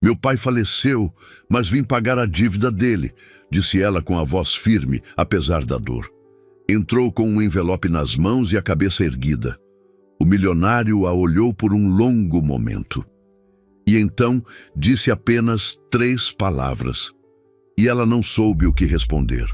Meu pai faleceu, mas vim pagar a dívida dele, disse ela com a voz firme, apesar da dor. Entrou com um envelope nas mãos e a cabeça erguida. O milionário a olhou por um longo momento. E então disse apenas 3 palavras. E ela não soube o que responder.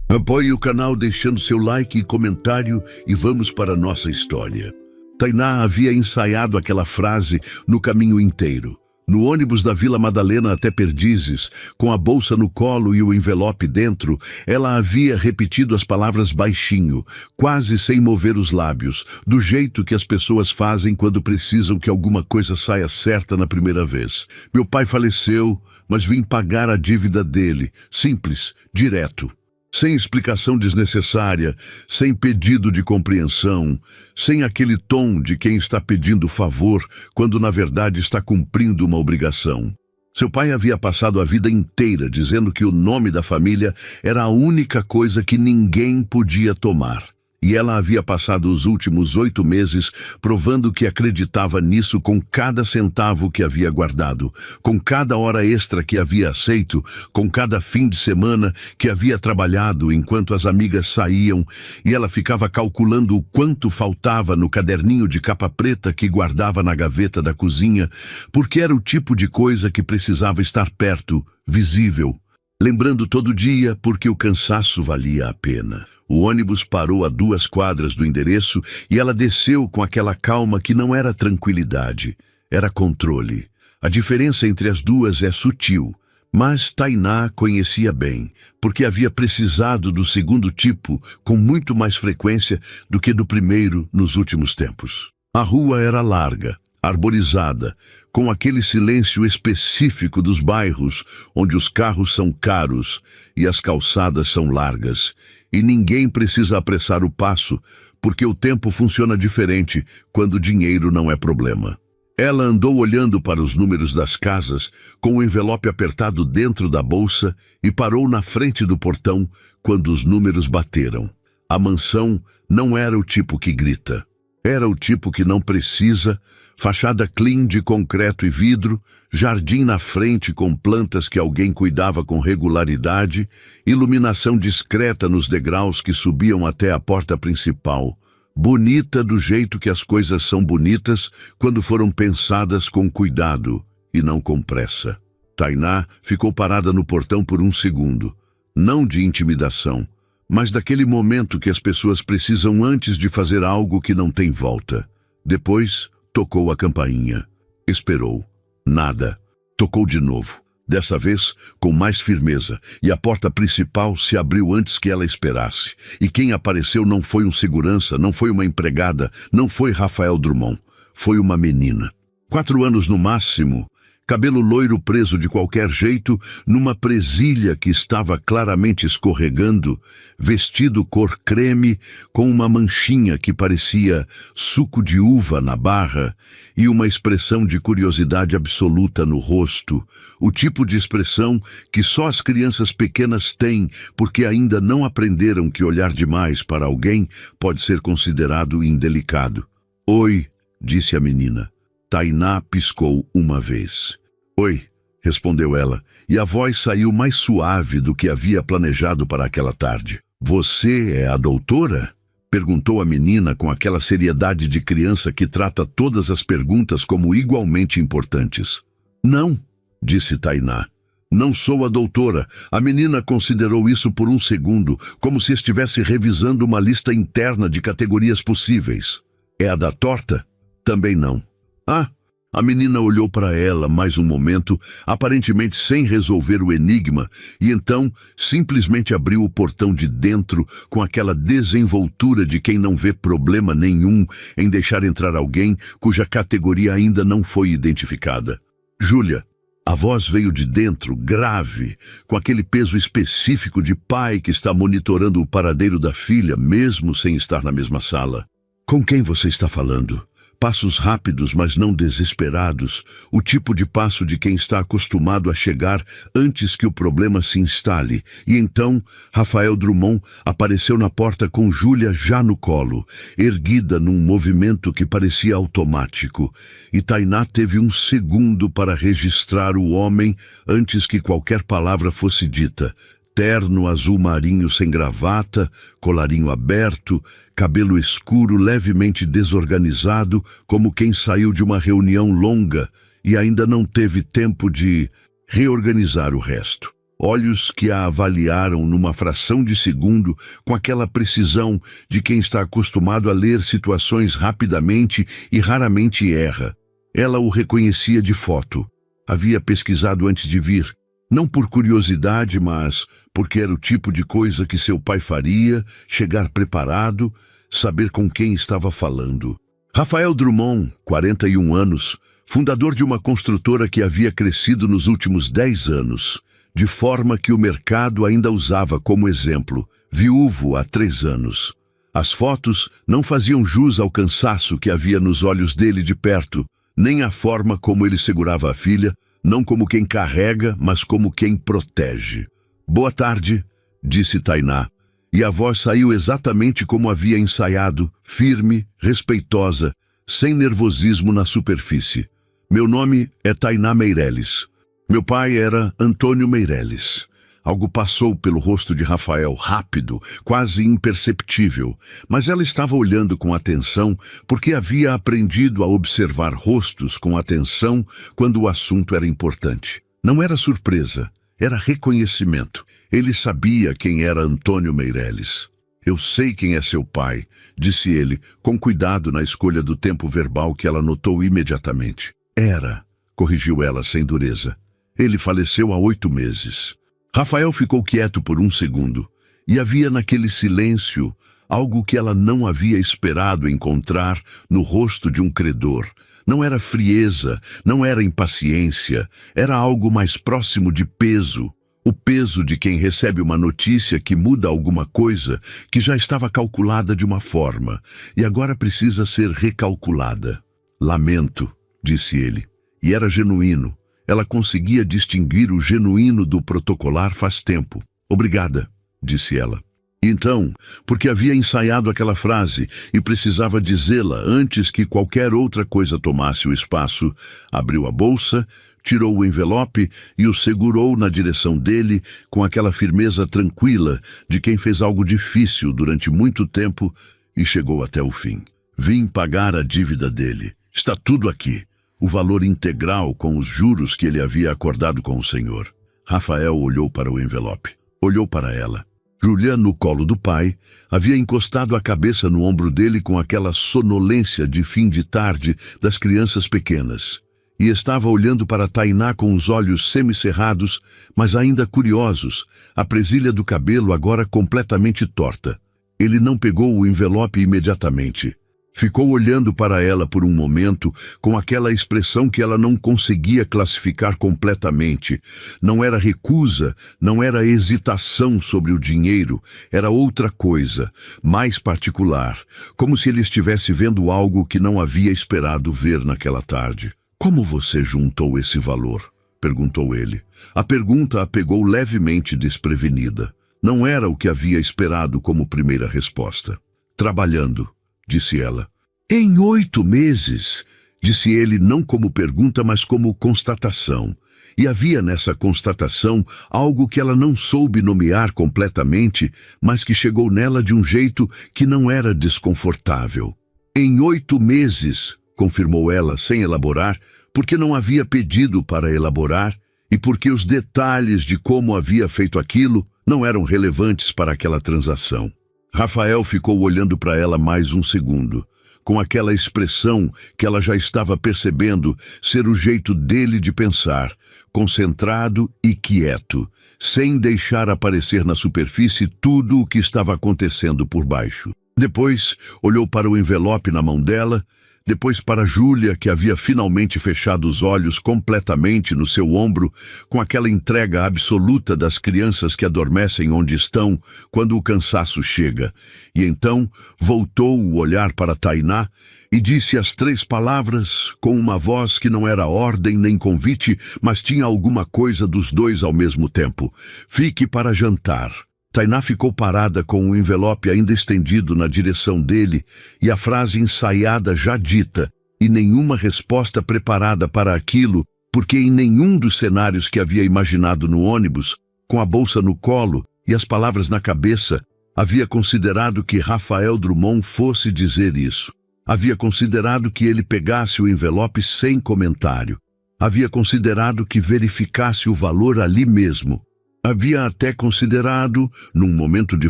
Apoie o canal deixando seu like e comentário e vamos para a nossa história. Tainá havia ensaiado aquela frase no caminho inteiro. No ônibus da Vila Madalena até Perdizes, com a bolsa no colo e o envelope dentro, ela havia repetido as palavras baixinho, quase sem mover os lábios, do jeito que as pessoas fazem quando precisam que alguma coisa saia certa na primeira vez. Meu pai faleceu, mas vim pagar a dívida dele. Simples, direto. Sem explicação desnecessária, sem pedido de compreensão, sem aquele tom de quem está pedindo favor quando na verdade está cumprindo uma obrigação. Seu pai havia passado a vida inteira dizendo que o nome da família era a única coisa que ninguém podia tomar. E ela havia passado os últimos 8 meses provando que acreditava nisso com cada centavo que havia guardado, com cada hora extra que havia aceito, com cada fim de semana que havia trabalhado enquanto as amigas saíam, e ela ficava calculando o quanto faltava no caderninho de capa preta que guardava na gaveta da cozinha, porque era o tipo de coisa que precisava estar perto, visível, lembrando todo dia porque o cansaço valia a pena. O ônibus parou a 2 quadras do endereço e ela desceu com aquela calma que não era tranquilidade, era controle. A diferença entre as duas é sutil, mas Tainá conhecia bem, porque havia precisado do segundo tipo com muito mais frequência do que do primeiro nos últimos tempos. A rua era larga, arborizada, com aquele silêncio específico dos bairros onde os carros são caros e as calçadas são largas. E ninguém precisa apressar o passo, porque o tempo funciona diferente quando o dinheiro não é problema. Ela andou olhando para os números das casas, com o envelope apertado dentro da bolsa, e parou na frente do portão quando os números bateram. A mansão não era o tipo que grita. Era o tipo que não precisa, fachada clean de concreto e vidro, jardim na frente com plantas que alguém cuidava com regularidade, iluminação discreta nos degraus que subiam até a porta principal. Bonita do jeito que as coisas são bonitas quando foram pensadas com cuidado e não com pressa. Tainá ficou parada no portão por um segundo, não de intimidação, mas daquele momento que as pessoas precisam antes de fazer algo que não tem volta. Depois, tocou a campainha. Esperou. Nada. Tocou de novo. Dessa vez, com mais firmeza, e a porta principal se abriu antes que ela esperasse. E quem apareceu não foi um segurança, não foi uma empregada, não foi Rafael Drummond. Foi uma menina. 4 anos no máximo, cabelo loiro preso de qualquer jeito, numa presilha que estava claramente escorregando, vestido cor creme, com uma manchinha que parecia suco de uva na barra e uma expressão de curiosidade absoluta no rosto, o tipo de expressão que só as crianças pequenas têm porque ainda não aprenderam que olhar demais para alguém pode ser considerado indelicado. Oi, disse a menina. Tainá piscou uma vez. Oi, respondeu ela, e a voz saiu mais suave do que havia planejado para aquela tarde. Você é a doutora? Perguntou a menina com aquela seriedade de criança que trata todas as perguntas como igualmente importantes. Não, disse Tainá. Não sou a doutora. A menina considerou isso por um segundo, como se estivesse revisando uma lista interna de categorias possíveis. É a da torta? Também não. Ah! A menina olhou para ela mais um momento, aparentemente sem resolver o enigma, e então simplesmente abriu o portão de dentro com aquela desenvoltura de quem não vê problema nenhum em deixar entrar alguém cuja categoria ainda não foi identificada. Júlia. A voz veio de dentro, grave, com aquele peso específico de pai que está monitorando o paradeiro da filha, mesmo sem estar na mesma sala. Com quem você está falando? Passos rápidos, mas não desesperados, o tipo de passo de quem está acostumado a chegar antes que o problema se instale. E então, Rafael Drummond apareceu na porta com Júlia já no colo, erguida num movimento que parecia automático. E Tainá teve um segundo para registrar o homem antes que qualquer palavra fosse dita. Terno azul marinho sem gravata, colarinho aberto, cabelo escuro levemente desorganizado, como quem saiu de uma reunião longa e ainda não teve tempo de reorganizar o resto. Olhos que a avaliaram numa fração de segundo, com aquela precisão de quem está acostumado a ler situações rapidamente e raramente erra. Ela o reconhecia de foto. Havia pesquisado antes de vir. Não por curiosidade, mas porque era o tipo de coisa que seu pai faria, chegar preparado, saber com quem estava falando. Rafael Drummond, 41 anos, fundador de uma construtora que havia crescido nos últimos 10 anos, de forma que o mercado ainda usava como exemplo, viúvo há 3 anos. As fotos não faziam jus ao cansaço que havia nos olhos dele de perto, nem à forma como ele segurava a filha, não como quem carrega, mas como quem protege. "Boa tarde", disse Tainá, e a voz saiu exatamente como havia ensaiado, firme, respeitosa, sem nervosismo na superfície. "Meu nome é Tainá Meireles. Meu pai era Antônio Meireles." Algo passou pelo rosto de Rafael, rápido, quase imperceptível, mas ela estava olhando com atenção porque havia aprendido a observar rostos com atenção quando o assunto era importante. Não era surpresa, era reconhecimento. Ele sabia quem era Antônio Meireles. "Eu sei quem é seu pai", disse ele, com cuidado na escolha do tempo verbal que ela notou imediatamente. "Era", corrigiu ela sem dureza. "Ele faleceu há 8 meses. Rafael ficou quieto por um segundo, e havia naquele silêncio algo que ela não havia esperado encontrar no rosto de um credor. Não era frieza, não era impaciência, era algo mais próximo de peso. O peso de quem recebe uma notícia que muda alguma coisa que já estava calculada de uma forma, e agora precisa ser recalculada. "Lamento", disse ele, e era genuíno. Ela conseguia distinguir o genuíno do protocolar faz tempo. "Obrigada", disse ela. Então, porque havia ensaiado aquela frase e precisava dizê-la antes que qualquer outra coisa tomasse o espaço, abriu a bolsa, tirou o envelope e o segurou na direção dele com aquela firmeza tranquila de quem fez algo difícil durante muito tempo e chegou até o fim. "Vim pagar a dívida dele. Está tudo aqui. O valor integral com os juros que ele havia acordado com o senhor." Rafael olhou para o envelope. Olhou para ela. Júlia, no colo do pai, havia encostado a cabeça no ombro dele com aquela sonolência de fim de tarde das crianças pequenas. E estava olhando para Tainá com os olhos semicerrados, mas ainda curiosos, a presilha do cabelo agora completamente torta. Ele não pegou o envelope imediatamente. Ficou olhando para ela por um momento, com aquela expressão que ela não conseguia classificar completamente. Não era recusa, não era hesitação sobre o dinheiro, era outra coisa, mais particular, como se ele estivesse vendo algo que não havia esperado ver naquela tarde. "Como você juntou esse valor?", perguntou ele. A pergunta a pegou levemente desprevenida. Não era o que havia esperado como primeira resposta. "Trabalhando", disse ela. "Em 8 meses", disse ele não como pergunta, mas como constatação. E havia nessa constatação algo que ela não soube nomear completamente, mas que chegou nela de um jeito que não era desconfortável. "Em 8 meses", confirmou ela sem elaborar, porque não havia pedido para elaborar e porque os detalhes de como havia feito aquilo não eram relevantes para aquela transação. Rafael ficou olhando para ela mais um segundo, com aquela expressão que ela já estava percebendo ser o jeito dele de pensar, concentrado e quieto, sem deixar aparecer na superfície tudo o que estava acontecendo por baixo. Depois, olhou para o envelope na mão dela, depois para Júlia, que havia finalmente fechado os olhos completamente no seu ombro, com aquela entrega absoluta das crianças que adormecem onde estão quando o cansaço chega. E então voltou o olhar para Tainá e disse as 3 palavras com uma voz que não era ordem nem convite, mas tinha alguma coisa dos dois ao mesmo tempo. Fique para jantar. Tainá ficou parada com o envelope ainda estendido na direção dele e a frase ensaiada já dita, e nenhuma resposta preparada para aquilo, porque em nenhum dos cenários que havia imaginado no ônibus, com a bolsa no colo e as palavras na cabeça, havia considerado que Rafael Drummond fosse dizer isso. Havia considerado que ele pegasse o envelope sem comentário. Havia considerado que verificasse o valor ali mesmo. Havia até considerado, num momento de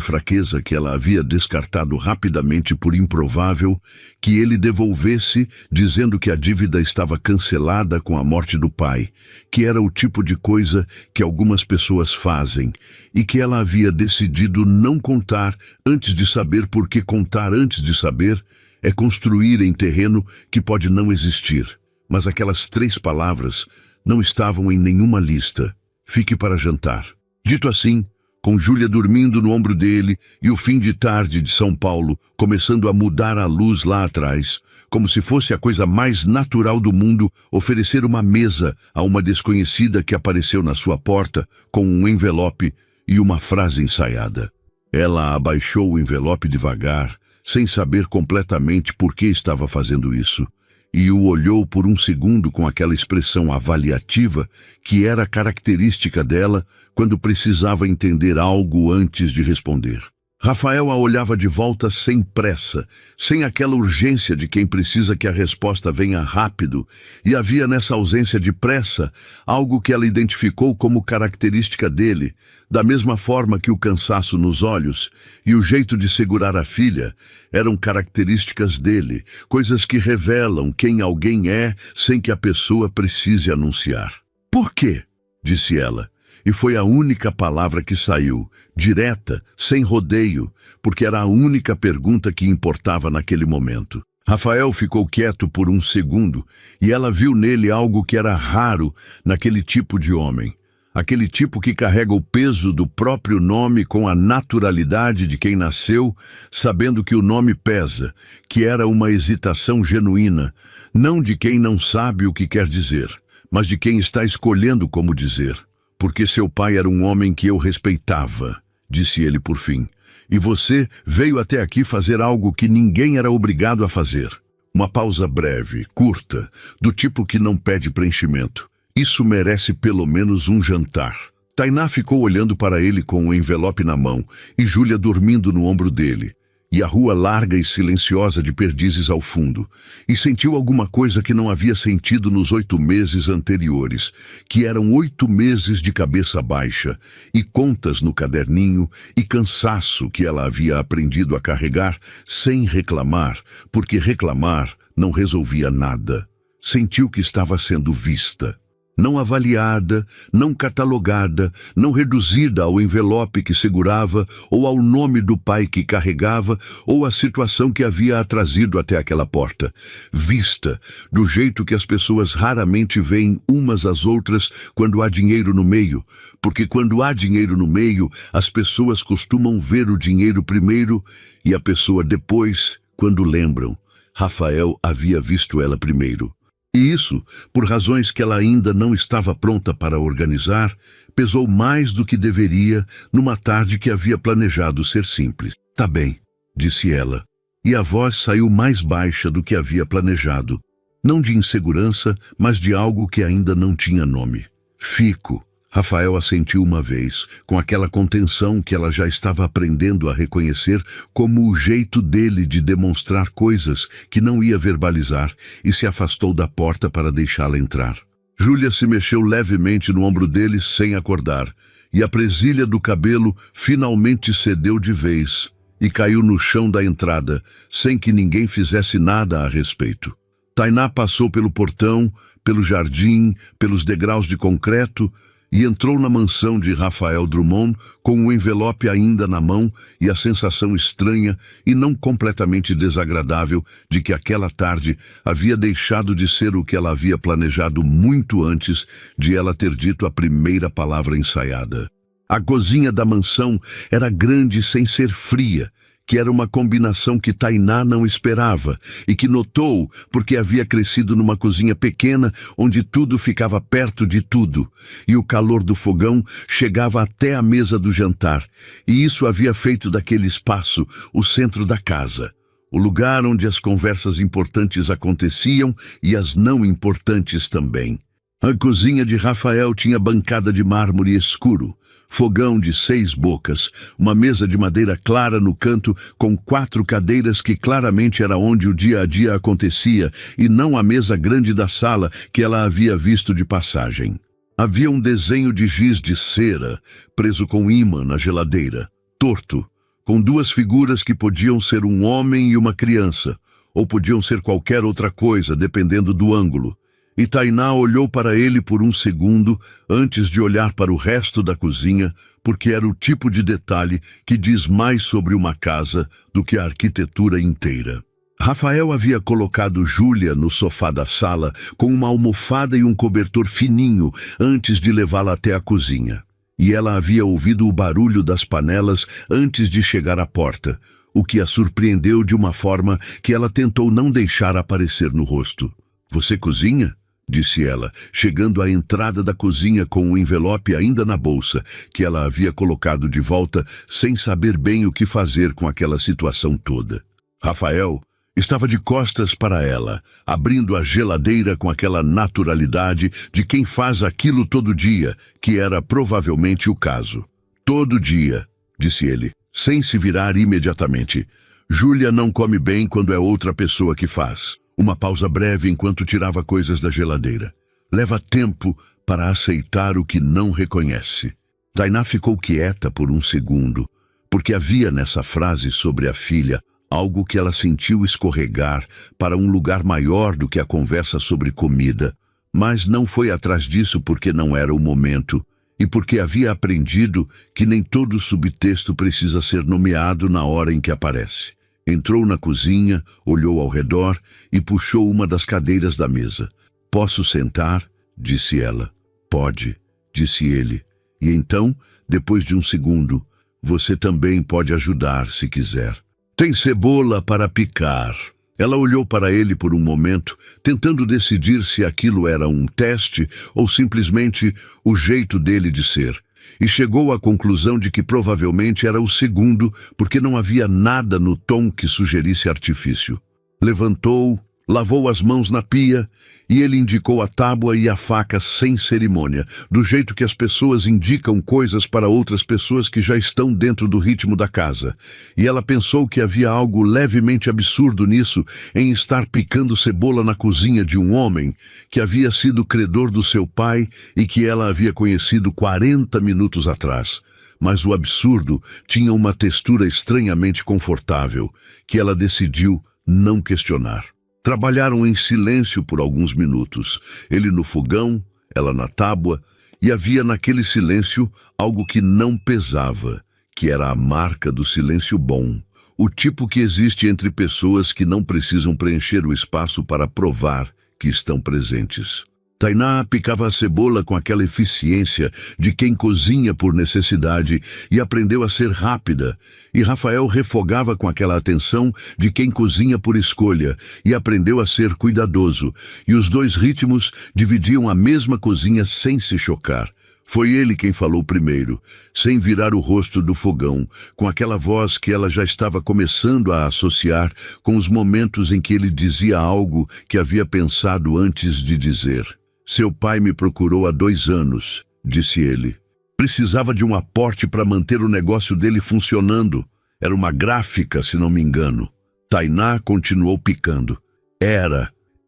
fraqueza que ela havia descartado rapidamente por improvável, que ele devolvesse, dizendo que a dívida estava cancelada com a morte do pai, que era o tipo de coisa que algumas pessoas fazem, e que ela havia decidido não contar antes de saber, porque contar antes de saber é construir em terreno que pode não existir. Mas aquelas 3 palavras não estavam em nenhuma lista. Fique para jantar. Dito assim, com Júlia dormindo no ombro dele e o fim de tarde de São Paulo começando a mudar a luz lá atrás, como se fosse a coisa mais natural do mundo oferecer uma mesa a uma desconhecida que apareceu na sua porta com um envelope e uma frase ensaiada. Ela abaixou o envelope devagar, sem saber completamente por que estava fazendo isso, e o olhou por um segundo com aquela expressão avaliativa que era característica dela quando precisava entender algo antes de responder. Rafael a olhava de volta sem pressa, sem aquela urgência de quem precisa que a resposta venha rápido, e havia nessa ausência de pressa algo que ela identificou como característica dele, da mesma forma que o cansaço nos olhos e o jeito de segurar a filha eram características dele, coisas que revelam quem alguém é sem que a pessoa precise anunciar. "Por quê?", disse ela. E foi a única palavra que saiu, direta, sem rodeio, porque era a única pergunta que importava naquele momento. Rafael ficou quieto por um segundo e ela viu nele algo que era raro naquele tipo de homem. Aquele tipo que carrega o peso do próprio nome com a naturalidade de quem nasceu, sabendo que o nome pesa, que era uma hesitação genuína, não de quem não sabe o que quer dizer, mas de quem está escolhendo como dizer. "Porque seu pai era um homem que eu respeitava", disse ele por fim. "E você veio até aqui fazer algo que ninguém era obrigado a fazer." Uma pausa breve, curta, do tipo que não pede preenchimento. "Isso merece pelo menos um jantar." Tainá ficou olhando para ele com o envelope na mão e Júlia dormindo no ombro dele. E a rua larga e silenciosa de Perdizes ao fundo, e sentiu alguma coisa que não havia sentido nos 8 meses anteriores, que eram 8 meses de cabeça baixa, e contas no caderninho, e cansaço que ela havia aprendido a carregar sem reclamar, porque reclamar não resolvia nada. Sentiu que estava sendo vista. Não avaliada, não catalogada, não reduzida ao envelope que segurava, ou ao nome do pai que carregava, ou à situação que havia a trazido até aquela porta. Vista, do jeito que as pessoas raramente veem umas às outras quando há dinheiro no meio, porque quando há dinheiro no meio, as pessoas costumam ver o dinheiro primeiro e a pessoa depois, quando lembram. Rafael havia visto ela primeiro. E isso, por razões que ela ainda não estava pronta para organizar, pesou mais do que deveria numa tarde que havia planejado ser simples. "Tá bem", disse ela, e a voz saiu mais baixa do que havia planejado, não de insegurança, mas de algo que ainda não tinha nome. "Fico." Rafael assentiu uma vez, com aquela contenção que ela já estava aprendendo a reconhecer como o jeito dele de demonstrar coisas que não ia verbalizar, e se afastou da porta para deixá-la entrar. Júlia se mexeu levemente no ombro dele sem acordar, e a presilha do cabelo finalmente cedeu de vez e caiu no chão da entrada, sem que ninguém fizesse nada a respeito. Tainá passou pelo portão, pelo jardim, pelos degraus de concreto, e entrou na mansão de Rafael Drummond com o envelope ainda na mão e a sensação estranha e não completamente desagradável de que aquela tarde havia deixado de ser o que ela havia planejado muito antes de ela ter dito a primeira palavra ensaiada. A cozinha da mansão era grande sem ser fria, que era uma combinação que Tainá não esperava e que notou porque havia crescido numa cozinha pequena onde tudo ficava perto de tudo, e o calor do fogão chegava até a mesa do jantar, e isso havia feito daquele espaço o centro da casa, o lugar onde as conversas importantes aconteciam e as não importantes também. A cozinha de Rafael tinha bancada de mármore escuro, fogão de 6 bocas, uma mesa de madeira clara no canto com 4 cadeiras que claramente era onde o dia a dia acontecia e não a mesa grande da sala que ela havia visto de passagem. Havia um desenho de giz de cera preso com ímã na geladeira, torto, com 2 figuras que podiam ser um homem e uma criança, ou podiam ser qualquer outra coisa, dependendo do ângulo. E Tainá olhou para ele por um segundo antes de olhar para o resto da cozinha, porque era o tipo de detalhe que diz mais sobre uma casa do que a arquitetura inteira. Rafael havia colocado Júlia no sofá da sala com uma almofada e um cobertor fininho antes de levá-la até a cozinha. E ela havia ouvido o barulho das panelas antes de chegar à porta, o que a surpreendeu de uma forma que ela tentou não deixar aparecer no rosto. "Você cozinha?", disse ela, chegando à entrada da cozinha com o envelope ainda na bolsa, que ela havia colocado de volta sem saber bem o que fazer com aquela situação toda. Rafael estava de costas para ela, abrindo a geladeira com aquela naturalidade de quem faz aquilo todo dia, que era provavelmente o caso. "Todo dia", disse ele, sem se virar imediatamente. "Júlia não come bem quando é outra pessoa que faz." Uma pausa breve enquanto tirava coisas da geladeira. "Leva tempo para aceitar o que não reconhece." Tainá ficou quieta por um segundo, porque havia nessa frase sobre a filha algo que ela sentiu escorregar para um lugar maior do que a conversa sobre comida, mas não foi atrás disso porque não era o momento, e porque havia aprendido que nem todo subtexto precisa ser nomeado na hora em que aparece. Entrou na cozinha, olhou ao redor e puxou uma das cadeiras da mesa. "Posso sentar?", disse ela. "Pode", disse ele. E então, depois de um segundo, "Você também pode ajudar se quiser." "Tem cebola para picar." Ela olhou para ele por um momento, tentando decidir se aquilo era um teste ou simplesmente o jeito dele de ser. E chegou à conclusão de que provavelmente era o segundo, porque não havia nada no tom que sugerisse artifício. Levantou, lavou as mãos na pia e ele indicou a tábua e a faca sem cerimônia, do jeito que as pessoas indicam coisas para outras pessoas que já estão dentro do ritmo da casa. E ela pensou que havia algo levemente absurdo nisso, em estar picando cebola na cozinha de um homem que havia sido credor do seu pai e que ela havia conhecido 40 minutos atrás. Mas o absurdo tinha uma textura estranhamente confortável, que ela decidiu não questionar. Trabalharam em silêncio por alguns minutos, ele no fogão, ela na tábua, e havia naquele silêncio algo que não pesava, que era a marca do silêncio bom, o tipo que existe entre pessoas que não precisam preencher o espaço para provar que estão presentes. Tainá picava a cebola com aquela eficiência de quem cozinha por necessidade e aprendeu a ser rápida, e Rafael refogava com aquela atenção de quem cozinha por escolha e aprendeu a ser cuidadoso, e os 2 ritmos dividiam a mesma cozinha sem se chocar. Foi ele quem falou primeiro, sem virar o rosto do fogão, com aquela voz que ela já estava começando a associar com os momentos em que ele dizia algo que havia pensado antes de dizer. "Seu pai me procurou há 2 anos", disse ele. "Precisava de um aporte para manter o negócio dele funcionando. Era uma gráfica, se não me engano." Tainá continuou picando.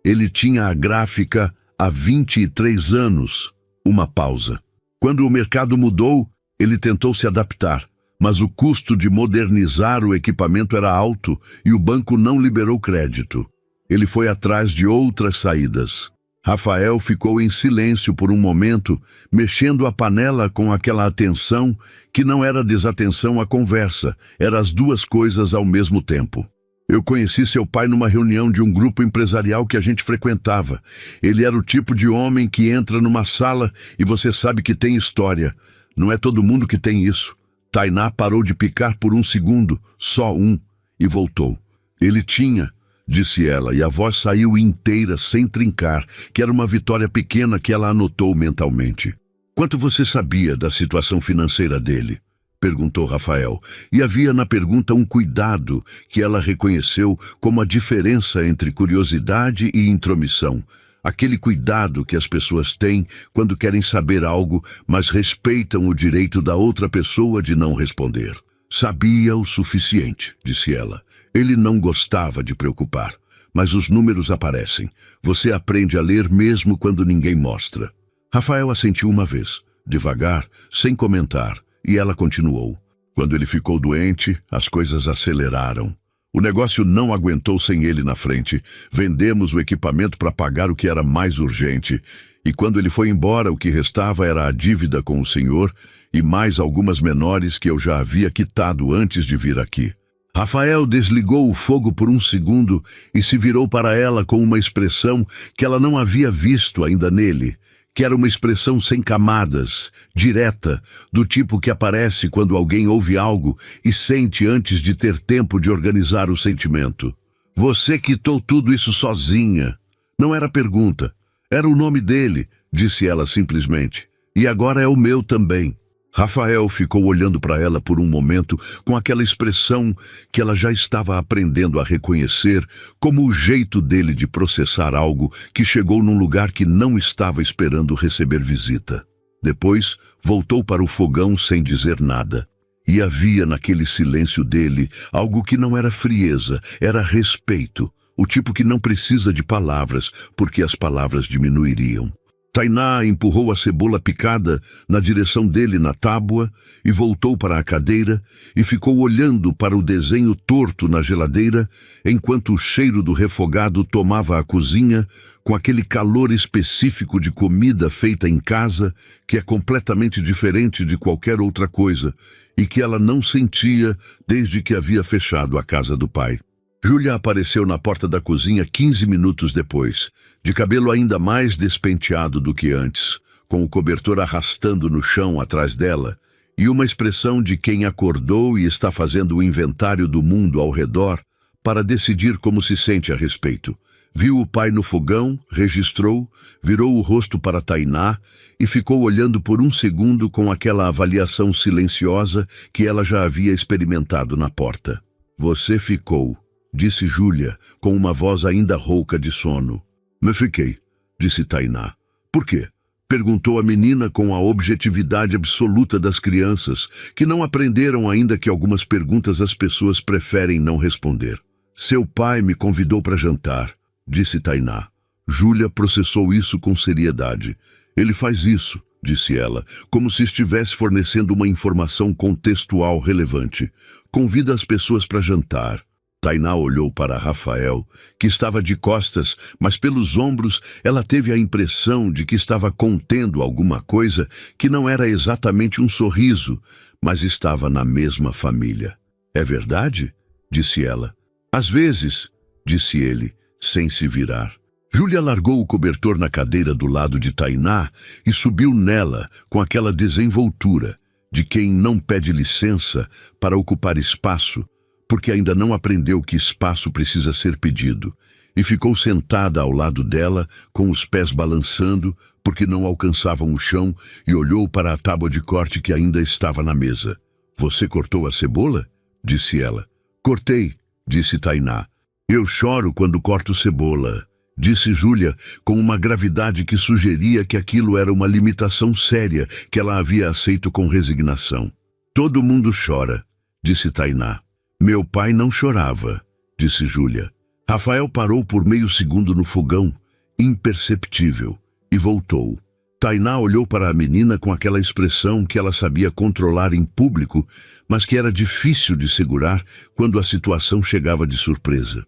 Ele tinha a gráfica há 23 anos. Uma pausa. Quando o mercado mudou, ele tentou se adaptar, mas o custo de modernizar o equipamento era alto e o banco não liberou crédito. Ele foi atrás de outras saídas. Rafael ficou em silêncio por um momento, mexendo a panela com aquela atenção que não era desatenção à conversa, eram as duas coisas ao mesmo tempo. Eu conheci seu pai numa reunião de um grupo empresarial que a gente frequentava. Ele era o tipo de homem que entra numa sala e você sabe que tem história. Não é todo mundo que tem isso. Tainá parou de picar por um segundo, só um, e voltou. Ele tinha, disse ela, e a voz saiu inteira, sem trincar, que era uma vitória pequena que ela anotou mentalmente. Quanto você sabia da situação financeira dele? Perguntou Rafael, e havia na pergunta um cuidado que ela reconheceu como a diferença entre curiosidade e intromissão. Aquele cuidado que as pessoas têm quando querem saber algo, mas respeitam o direito da outra pessoa de não responder. Sabia o suficiente, disse ela. Ele não gostava de preocupar, mas os números aparecem. Você aprende a ler mesmo quando ninguém mostra. Rafael assentiu uma vez, devagar, sem comentar, e ela continuou. Quando ele ficou doente, as coisas aceleraram. O negócio não aguentou sem ele na frente. Vendemos o equipamento para pagar o que era mais urgente. E quando ele foi embora, o que restava era a dívida com o senhor e mais algumas menores que eu já havia quitado antes de vir aqui. Rafael desligou o fogo por um segundo e se virou para ela com uma expressão que ela não havia visto ainda nele, que era uma expressão sem camadas, direta, do tipo que aparece quando alguém ouve algo e sente antes de ter tempo de organizar o sentimento. Você quitou tudo isso sozinha. Não era pergunta. Era o nome dele, disse ela simplesmente. E agora é o meu também. Rafael ficou olhando para ela por um momento com aquela expressão que ela já estava aprendendo a reconhecer como o jeito dele de processar algo que chegou num lugar que não estava esperando receber visita. Depois, voltou para o fogão sem dizer nada. E havia naquele silêncio dele algo que não era frieza, era respeito, o tipo que não precisa de palavras, porque as palavras diminuiriam. Tainá empurrou a cebola picada na direção dele na tábua e voltou para a cadeira e ficou olhando para o desenho torto na geladeira enquanto o cheiro do refogado tomava a cozinha com aquele calor específico de comida feita em casa que é completamente diferente de qualquer outra coisa e que ela não sentia desde que havia fechado a casa do pai. Júlia apareceu na porta da cozinha 15 minutos depois, de cabelo ainda mais despenteado do que antes, com o cobertor arrastando no chão atrás dela, e uma expressão de quem acordou e está fazendo o inventário do mundo ao redor para decidir como se sente a respeito. Viu o pai no fogão, registrou, virou o rosto para Tainá e ficou olhando por um segundo com aquela avaliação silenciosa que ela já havia experimentado na porta. Você ficou, disse Júlia, com uma voz ainda rouca de sono. Me fiquei, disse Tainá. Por quê? Perguntou a menina com a objetividade absoluta das crianças, que não aprenderam ainda que algumas perguntas as pessoas preferem não responder. Seu pai me convidou para jantar, disse Tainá. Júlia processou isso com seriedade. Ele faz isso, disse ela, como se estivesse fornecendo uma informação contextual relevante. Convida as pessoas para jantar. Tainá olhou para Rafael, que estava de costas, mas pelos ombros ela teve a impressão de que estava contendo alguma coisa que não era exatamente um sorriso, mas estava na mesma família. É verdade? Disse ela. Às vezes, disse ele, sem se virar. Júlia largou o cobertor na cadeira do lado de Tainá e subiu nela com aquela desenvoltura de quem não pede licença para ocupar espaço, porque ainda não aprendeu que espaço precisa ser pedido, e ficou sentada ao lado dela, com os pés balançando, porque não alcançavam o chão, e olhou para a tábua de corte que ainda estava na mesa. Você cortou a cebola? Disse ela. Cortei, disse Tainá. Eu choro quando corto cebola, disse Júlia, com uma gravidade que sugeria que aquilo era uma limitação séria que ela havia aceito com resignação. Todo mundo chora, disse Tainá. Meu pai não chorava, disse Júlia. Rafael parou por meio segundo no fogão, imperceptível, e voltou. Tainá olhou para a menina com aquela expressão que ela sabia controlar em público, mas que era difícil de segurar quando a situação chegava de surpresa.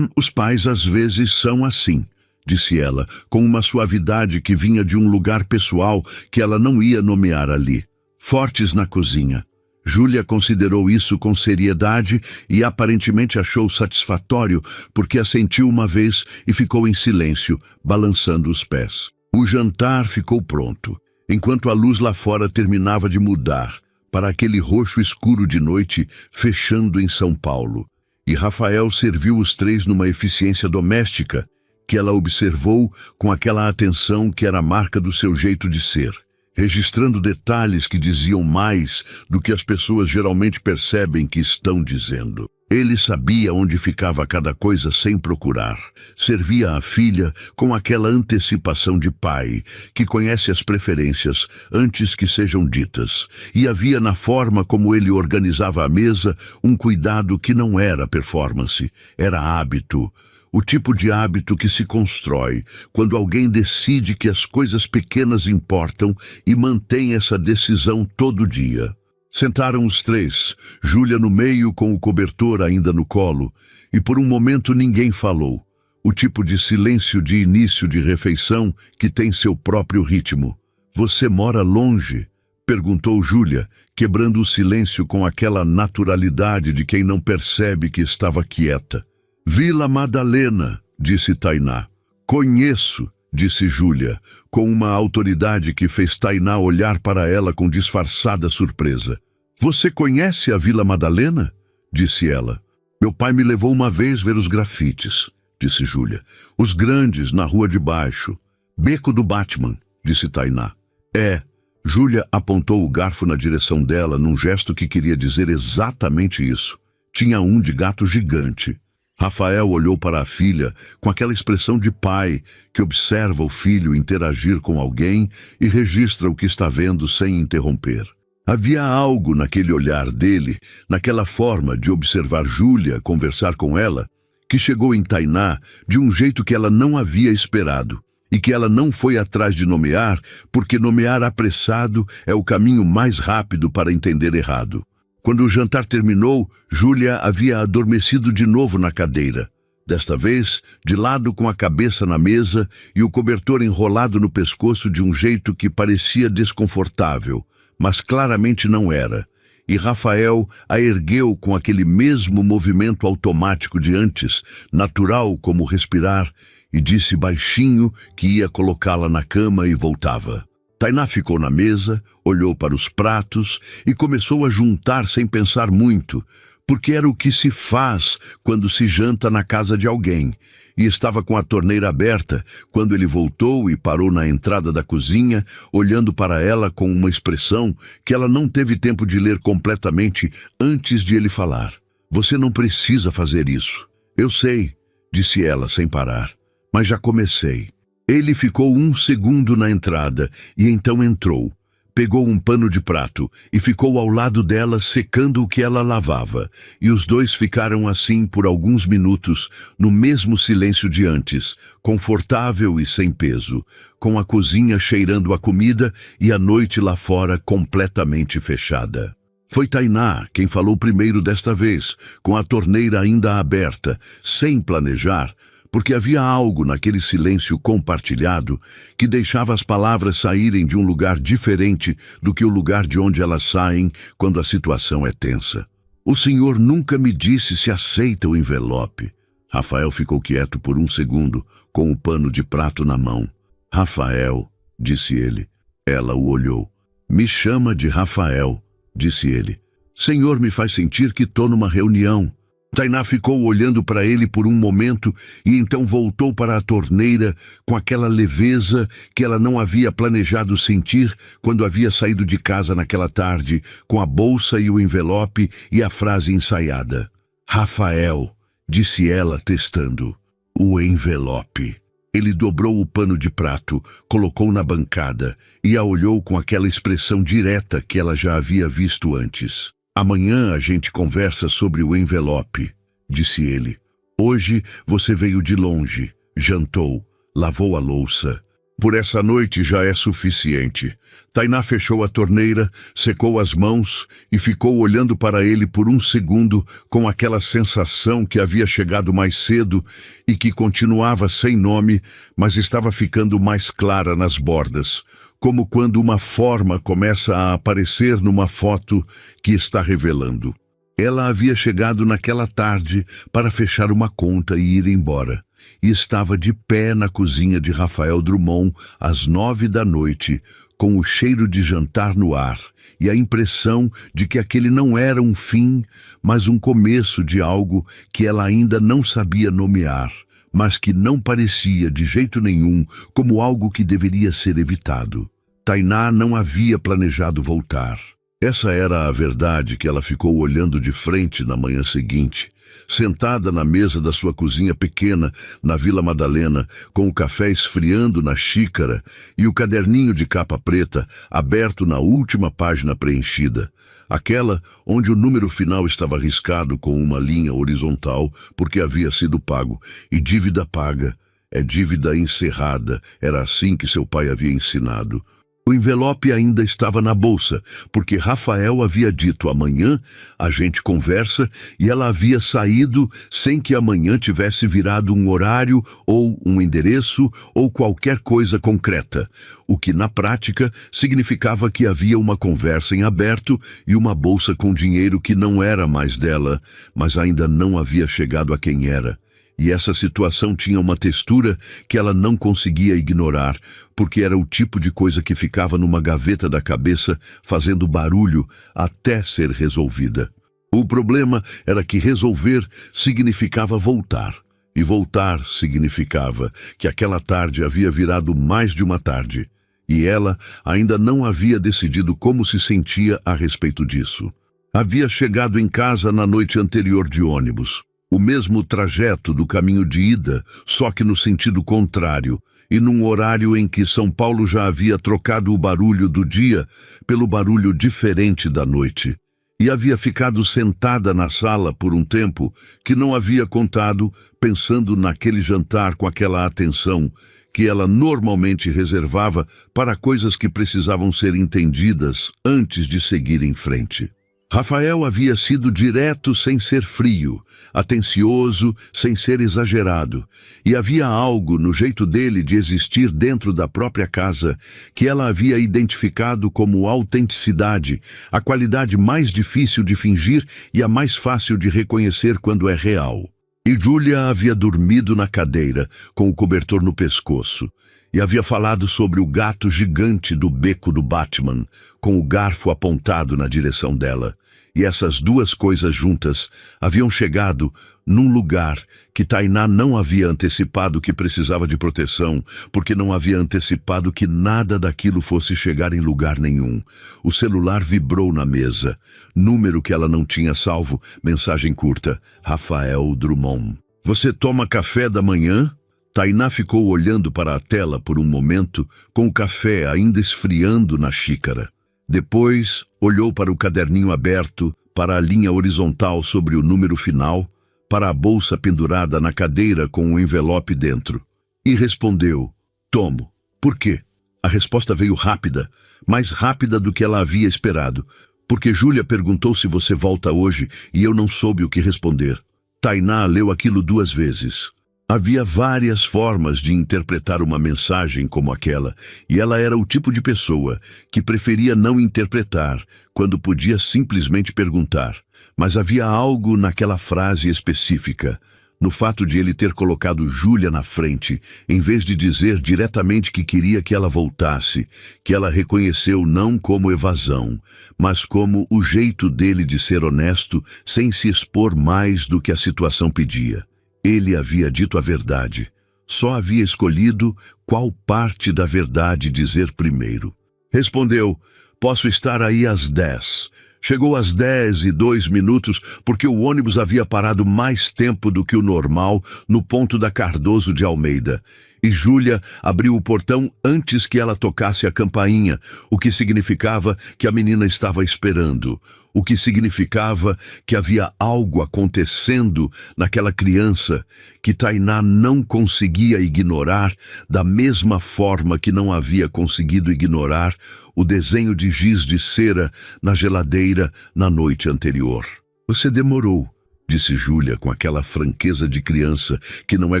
Os pais às vezes são assim, disse ela, com uma suavidade que vinha de um lugar pessoal que ela não ia nomear ali. Fortes na cozinha. Júlia considerou isso com seriedade e aparentemente achou satisfatório, porque assentiu uma vez e ficou em silêncio, balançando os pés. O jantar ficou pronto, enquanto a luz lá fora terminava de mudar para aquele roxo escuro de noite, fechando em São Paulo. E Rafael serviu os três numa eficiência doméstica que ela observou com aquela atenção que era a marca do seu jeito de ser, registrando detalhes que diziam mais do que as pessoas geralmente percebem que estão dizendo. Ele sabia onde ficava cada coisa sem procurar. Servia a filha com aquela antecipação de pai, que conhece as preferências antes que sejam ditas. E havia na forma como ele organizava a mesa um cuidado que não era performance, era hábito. O tipo de hábito que se constrói quando alguém decide que as coisas pequenas importam e mantém essa decisão todo dia. Sentaram os três, Júlia no meio com o cobertor ainda no colo, e por um momento ninguém falou. O tipo de silêncio de início de refeição que tem seu próprio ritmo. "Você mora longe?" perguntou Júlia, quebrando o silêncio com aquela naturalidade de quem não percebe que estava quieta. "Vila Madalena", disse Tainá. "Conheço", disse Júlia, com uma autoridade que fez Tainá olhar para ela com disfarçada surpresa. "Você conhece a Vila Madalena?" disse ela. "Meu pai me levou uma vez ver os grafites", disse Júlia. "Os grandes, na rua de baixo. Beco do Batman", disse Tainá. "É." Júlia apontou o garfo na direção dela num gesto que queria dizer exatamente isso. Tinha um de gato gigante. Rafael olhou para a filha com aquela expressão de pai que observa o filho interagir com alguém e registra o que está vendo sem interromper. Havia algo naquele olhar dele, naquela forma de observar Júlia, conversar com ela, que chegou em Tainá de um jeito que ela não havia esperado e que ela não foi atrás de nomear, porque nomear apressado é o caminho mais rápido para entender errado. Quando o jantar terminou, Júlia havia adormecido de novo na cadeira. Desta vez, de lado com a cabeça na mesa e o cobertor enrolado no pescoço de um jeito que parecia desconfortável, mas claramente não era. E Rafael a ergueu com aquele mesmo movimento automático de antes, natural como respirar, e disse baixinho que ia colocá-la na cama e voltava. Tainá ficou na mesa, olhou para os pratos e começou a juntar sem pensar muito, porque era o que se faz quando se janta na casa de alguém, e estava com a torneira aberta quando ele voltou e parou na entrada da cozinha, olhando para ela com uma expressão que ela não teve tempo de ler completamente antes de ele falar. "Você não precisa fazer isso." "Eu sei", disse ela sem parar, "mas já comecei." Ele ficou um segundo na entrada e então entrou. Pegou um pano de prato e ficou ao lado dela secando o que ela lavava. E os dois ficaram assim por alguns minutos, no mesmo silêncio de antes, confortável e sem peso, com a cozinha cheirando a comida e a noite lá fora completamente fechada. Foi Tainá quem falou primeiro desta vez, com a torneira ainda aberta, sem planejar, porque havia algo naquele silêncio compartilhado que deixava as palavras saírem de um lugar diferente do que o lugar de onde elas saem quando a situação é tensa. "O senhor nunca me disse se aceita o envelope." Rafael ficou quieto por um segundo, com o pano de prato na mão. "Rafael", disse ele. Ela o olhou. "Me chama de Rafael", disse ele. "Senhor me faz sentir que estou numa reunião." Tainá ficou olhando para ele por um momento e então voltou para a torneira com aquela leveza que ela não havia planejado sentir quando havia saído de casa naquela tarde, com a bolsa e o envelope e a frase ensaiada. "Rafael", disse ela, testando. "O envelope." Ele dobrou o pano de prato, colocou na bancada e a olhou com aquela expressão direta que ela já havia visto antes. "Amanhã a gente conversa sobre o envelope", disse ele. "Hoje você veio de longe, jantou, lavou a louça. Por essa noite já é suficiente. Tainá fechou a torneira, secou as mãos e ficou olhando para ele por um segundo com aquela sensação que havia chegado mais cedo e que continuava sem nome, mas estava ficando mais clara nas bordas, como quando uma forma começa a aparecer numa foto que está revelando. Ela havia chegado naquela tarde para fechar uma conta e ir embora. E estava de pé na cozinha de Rafael Drummond às 9 da noite, com o cheiro de jantar no ar e a impressão de que aquele não era um fim, mas um começo de algo que ela ainda não sabia nomear, mas que não parecia de jeito nenhum como algo que deveria ser evitado. Tainá não havia planejado voltar. Essa era a verdade que ela ficou olhando de frente na manhã seguinte, sentada na mesa da sua cozinha pequena na Vila Madalena, com o café esfriando na xícara e o caderninho de capa preta aberto na última página preenchida, aquela onde o número final estava riscado com uma linha horizontal porque havia sido pago, e dívida paga é dívida encerrada, era assim que seu pai havia ensinado. O envelope ainda estava na bolsa, porque Rafael havia dito amanhã a gente conversa e ela havia saído sem que amanhã tivesse virado um horário ou um endereço ou qualquer coisa concreta, o que na prática significava que havia uma conversa em aberto e uma bolsa com dinheiro que não era mais dela, mas ainda não havia chegado a quem era. E essa situação tinha uma textura que ela não conseguia ignorar, porque era o tipo de coisa que ficava numa gaveta da cabeça fazendo barulho até ser resolvida. O problema era que resolver significava voltar, e voltar significava que aquela tarde havia virado mais de uma tarde, e ela ainda não havia decidido como se sentia a respeito disso. Havia chegado em casa na noite anterior de ônibus. O mesmo trajeto do caminho de ida, só que no sentido contrário, e num horário em que São Paulo já havia trocado o barulho do dia pelo barulho diferente da noite. E havia ficado sentada na sala por um tempo que não havia contado, pensando naquele jantar com aquela atenção que ela normalmente reservava para coisas que precisavam ser entendidas antes de seguir em frente. Rafael havia sido direto sem ser frio, atencioso sem ser exagerado, e havia algo no jeito dele de existir dentro da própria casa que ela havia identificado como autenticidade, a qualidade mais difícil de fingir e a mais fácil de reconhecer quando é real. E Júlia havia dormido na cadeira, com o cobertor no pescoço, e havia falado sobre o gato gigante do beco do Batman, com o garfo apontado na direção dela. E essas duas coisas juntas haviam chegado num lugar que Tainá não havia antecipado que precisava de proteção, porque não havia antecipado que nada daquilo fosse chegar em lugar nenhum. O celular vibrou na mesa. Número que ela não tinha salvo, mensagem curta. Rafael Drummond. Você toma café da manhã? Tainá ficou olhando para a tela por um momento, com o café ainda esfriando na xícara. Depois, olhou para o caderninho aberto, para a linha horizontal sobre o número final, para a bolsa pendurada na cadeira com o envelope dentro. E respondeu, tomo. Por quê? A resposta veio rápida, mais rápida do que ela havia esperado, porque Júlia perguntou se você volta hoje e eu não soube o que responder. Tainá leu aquilo 2 vezes. Havia várias formas de interpretar uma mensagem como aquela, e ela era o tipo de pessoa que preferia não interpretar, quando podia simplesmente perguntar. Mas havia algo naquela frase específica, no fato de ele ter colocado Júlia na frente, em vez de dizer diretamente que queria que ela voltasse, que ela reconheceu não como evasão, mas como o jeito dele de ser honesto sem se expor mais do que a situação pedia. Ele havia dito a verdade. Só havia escolhido qual parte da verdade dizer primeiro. Respondeu, posso estar aí às 10. Chegou às 10:02 porque o ônibus havia parado mais tempo do que o normal no ponto da Cardoso de Almeida. E Júlia abriu o portão antes que ela tocasse a campainha, o que significava que a menina estava esperando, o que significava que havia algo acontecendo naquela criança que Tainá não conseguia ignorar, da mesma forma que não havia conseguido ignorar o desenho de giz de cera na geladeira na noite anterior. Você demorou, disse Júlia com aquela franqueza de criança que não é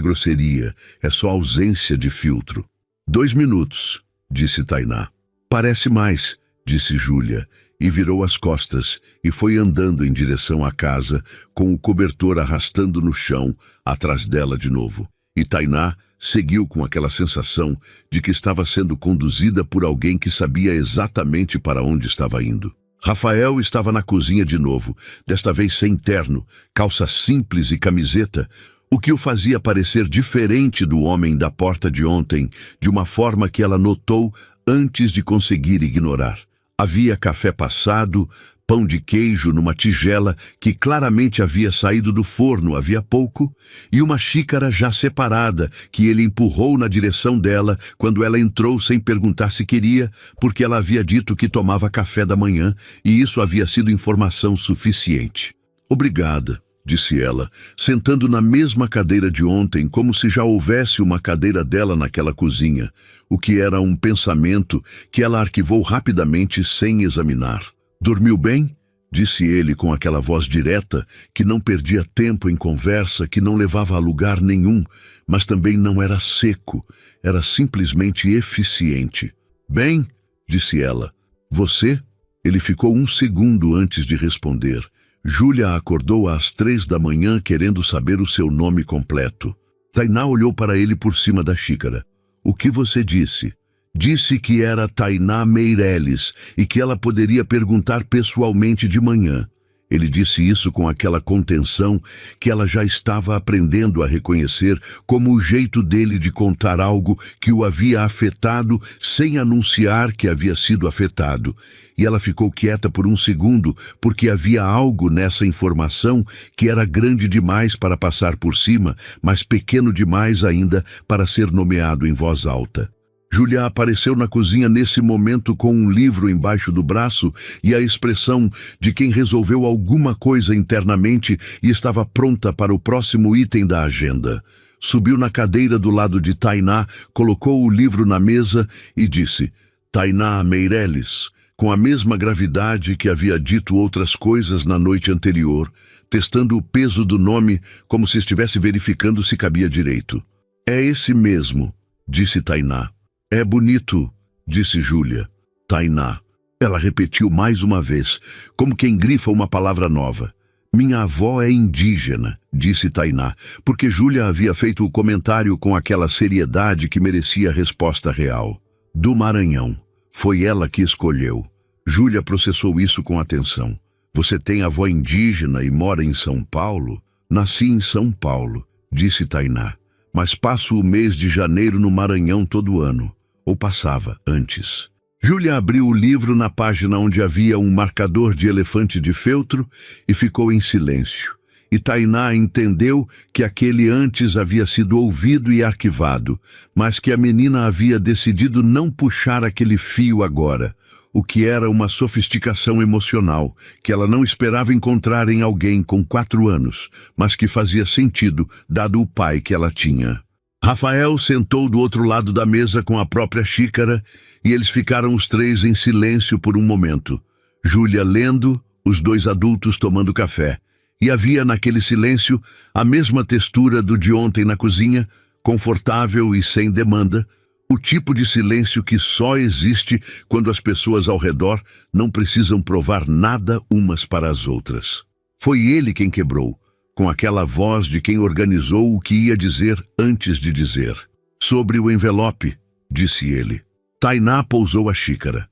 grosseria, é só ausência de filtro. 2 minutos, disse Tainá. Parece mais, disse Júlia, e virou as costas e foi andando em direção à casa, com o cobertor arrastando no chão, atrás dela de novo. E Tainá seguiu com aquela sensação de que estava sendo conduzida por alguém que sabia exatamente para onde estava indo. Rafael estava na cozinha de novo, desta vez sem terno, calça simples e camiseta, o que o fazia parecer diferente do homem da porta de ontem, de uma forma que ela notou antes de conseguir ignorar. Havia café passado, pão de queijo numa tigela que claramente havia saído do forno havia pouco, e uma xícara já separada que ele empurrou na direção dela quando ela entrou sem perguntar se queria, porque ela havia dito que tomava café da manhã e isso havia sido informação suficiente. Obrigada, disse ela, sentando na mesma cadeira de ontem, como se já houvesse uma cadeira dela naquela cozinha, o que era um pensamento que ela arquivou rapidamente sem examinar. Dormiu bem? Disse ele com aquela voz direta, que não perdia tempo em conversa, que não levava a lugar nenhum, mas também não era seco, era simplesmente eficiente. Bem, disse ela. Você? Ele ficou 1 segundo antes de responder. Júlia acordou às 3 da manhã querendo saber o seu nome completo. Tainá olhou para ele por cima da xícara. O que você disse? Disse que era Tainá Meireles e que ela poderia perguntar pessoalmente de manhã. Ele disse isso com aquela contenção que ela já estava aprendendo a reconhecer como o jeito dele de contar algo que o havia afetado sem anunciar que havia sido afetado. E ela ficou quieta por 1 segundo, porque havia algo nessa informação que era grande demais para passar por cima, mas pequeno demais ainda para ser nomeado em voz alta. Júlia apareceu na cozinha nesse momento com um livro embaixo do braço e a expressão de quem resolveu alguma coisa internamente e estava pronta para o próximo item da agenda. Subiu na cadeira do lado de Tainá, colocou o livro na mesa e disse: Tainá Meireles, com a mesma gravidade que havia dito outras coisas na noite anterior, testando o peso do nome como se estivesse verificando se cabia direito. É esse mesmo, disse Tainá. É bonito, disse Júlia. Tainá. Ela repetiu mais uma vez, como quem grifa uma palavra nova. Minha avó é indígena, disse Tainá, porque Júlia havia feito o comentário com aquela seriedade que merecia resposta real. Do Maranhão. Foi ela que escolheu. Júlia processou isso com atenção. Você tem avó indígena e mora em São Paulo? Nasci em São Paulo, disse Tainá, mas passo o mês de janeiro no Maranhão todo ano. Ou passava, antes. Júlia abriu o livro na página onde havia um marcador de elefante de feltro e ficou em silêncio. E Tainá entendeu que aquele antes havia sido ouvido e arquivado, mas que a menina havia decidido não puxar aquele fio agora, o que era uma sofisticação emocional que ela não esperava encontrar em alguém com 4 anos, mas que fazia sentido, dado o pai que ela tinha. Rafael sentou do outro lado da mesa com a própria xícara e eles ficaram os 3 em silêncio por um momento. Júlia lendo, os 2 adultos tomando café. E havia naquele silêncio a mesma textura do de ontem na cozinha, confortável e sem demanda, o tipo de silêncio que só existe quando as pessoas ao redor não precisam provar nada umas para as outras. Foi ele quem quebrou, com aquela voz de quem organizou o que ia dizer antes de dizer. Sobre o envelope, disse ele. Tainá pousou a xícara.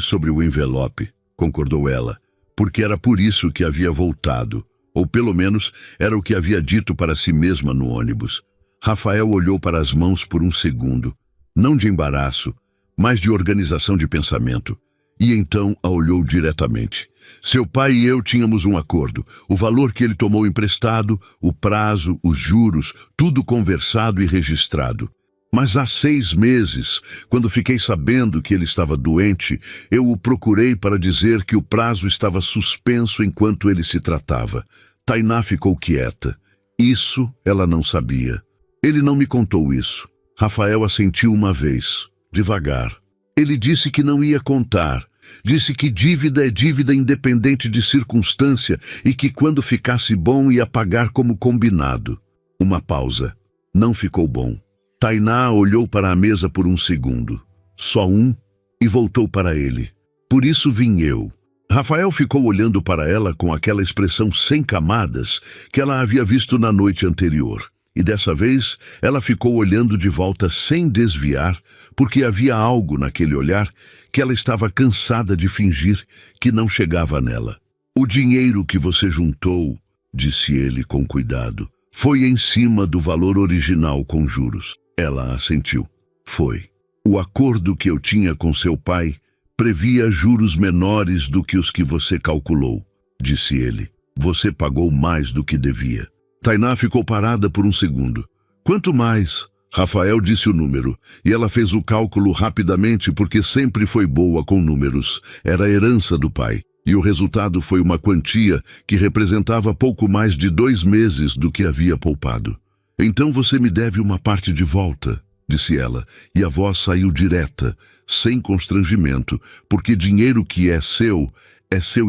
Sobre o envelope, concordou ela, porque era por isso que havia voltado, ou pelo menos era o que havia dito para si mesma no ônibus. Rafael olhou para as mãos por 1 segundo, não de embaraço, mas de organização de pensamento, e então a olhou diretamente. Seu pai e eu tínhamos um acordo, o valor que ele tomou emprestado, o prazo, os juros, tudo conversado e registrado. Mas há 6 meses, quando fiquei sabendo que ele estava doente, eu o procurei para dizer que o prazo estava suspenso enquanto ele se tratava. Tainá ficou quieta. Isso ela não sabia. Ele não me contou isso. Rafael assentiu uma vez, devagar. Ele disse que não ia contar. Disse que dívida é dívida independente de circunstância e que quando ficasse bom ia pagar como combinado. Uma pausa. Não ficou bom. Tainá olhou para a mesa por um segundo. Só um, e voltou para ele. Por isso vim eu. Rafael ficou olhando para ela com aquela expressão sem camadas que ela havia visto na noite anterior. E dessa vez, ela ficou olhando de volta sem desviar, porque havia algo naquele olhar que ela estava cansada de fingir que não chegava nela. O dinheiro que você juntou, disse ele com cuidado, foi em cima do valor original com juros. Ela assentiu. Foi. O acordo que eu tinha com seu pai previa juros menores do que os que você calculou, disse ele. Você pagou mais do que devia. Tainá ficou parada por um segundo. Quanto mais? Rafael disse o número, e ela fez o cálculo rapidamente porque sempre foi boa com números. Era a herança do pai, e o resultado foi uma quantia que representava pouco mais de 2 meses do que havia poupado. Então você me deve uma parte de volta, disse ela, e a voz saiu direta, sem constrangimento, porque dinheiro que é seu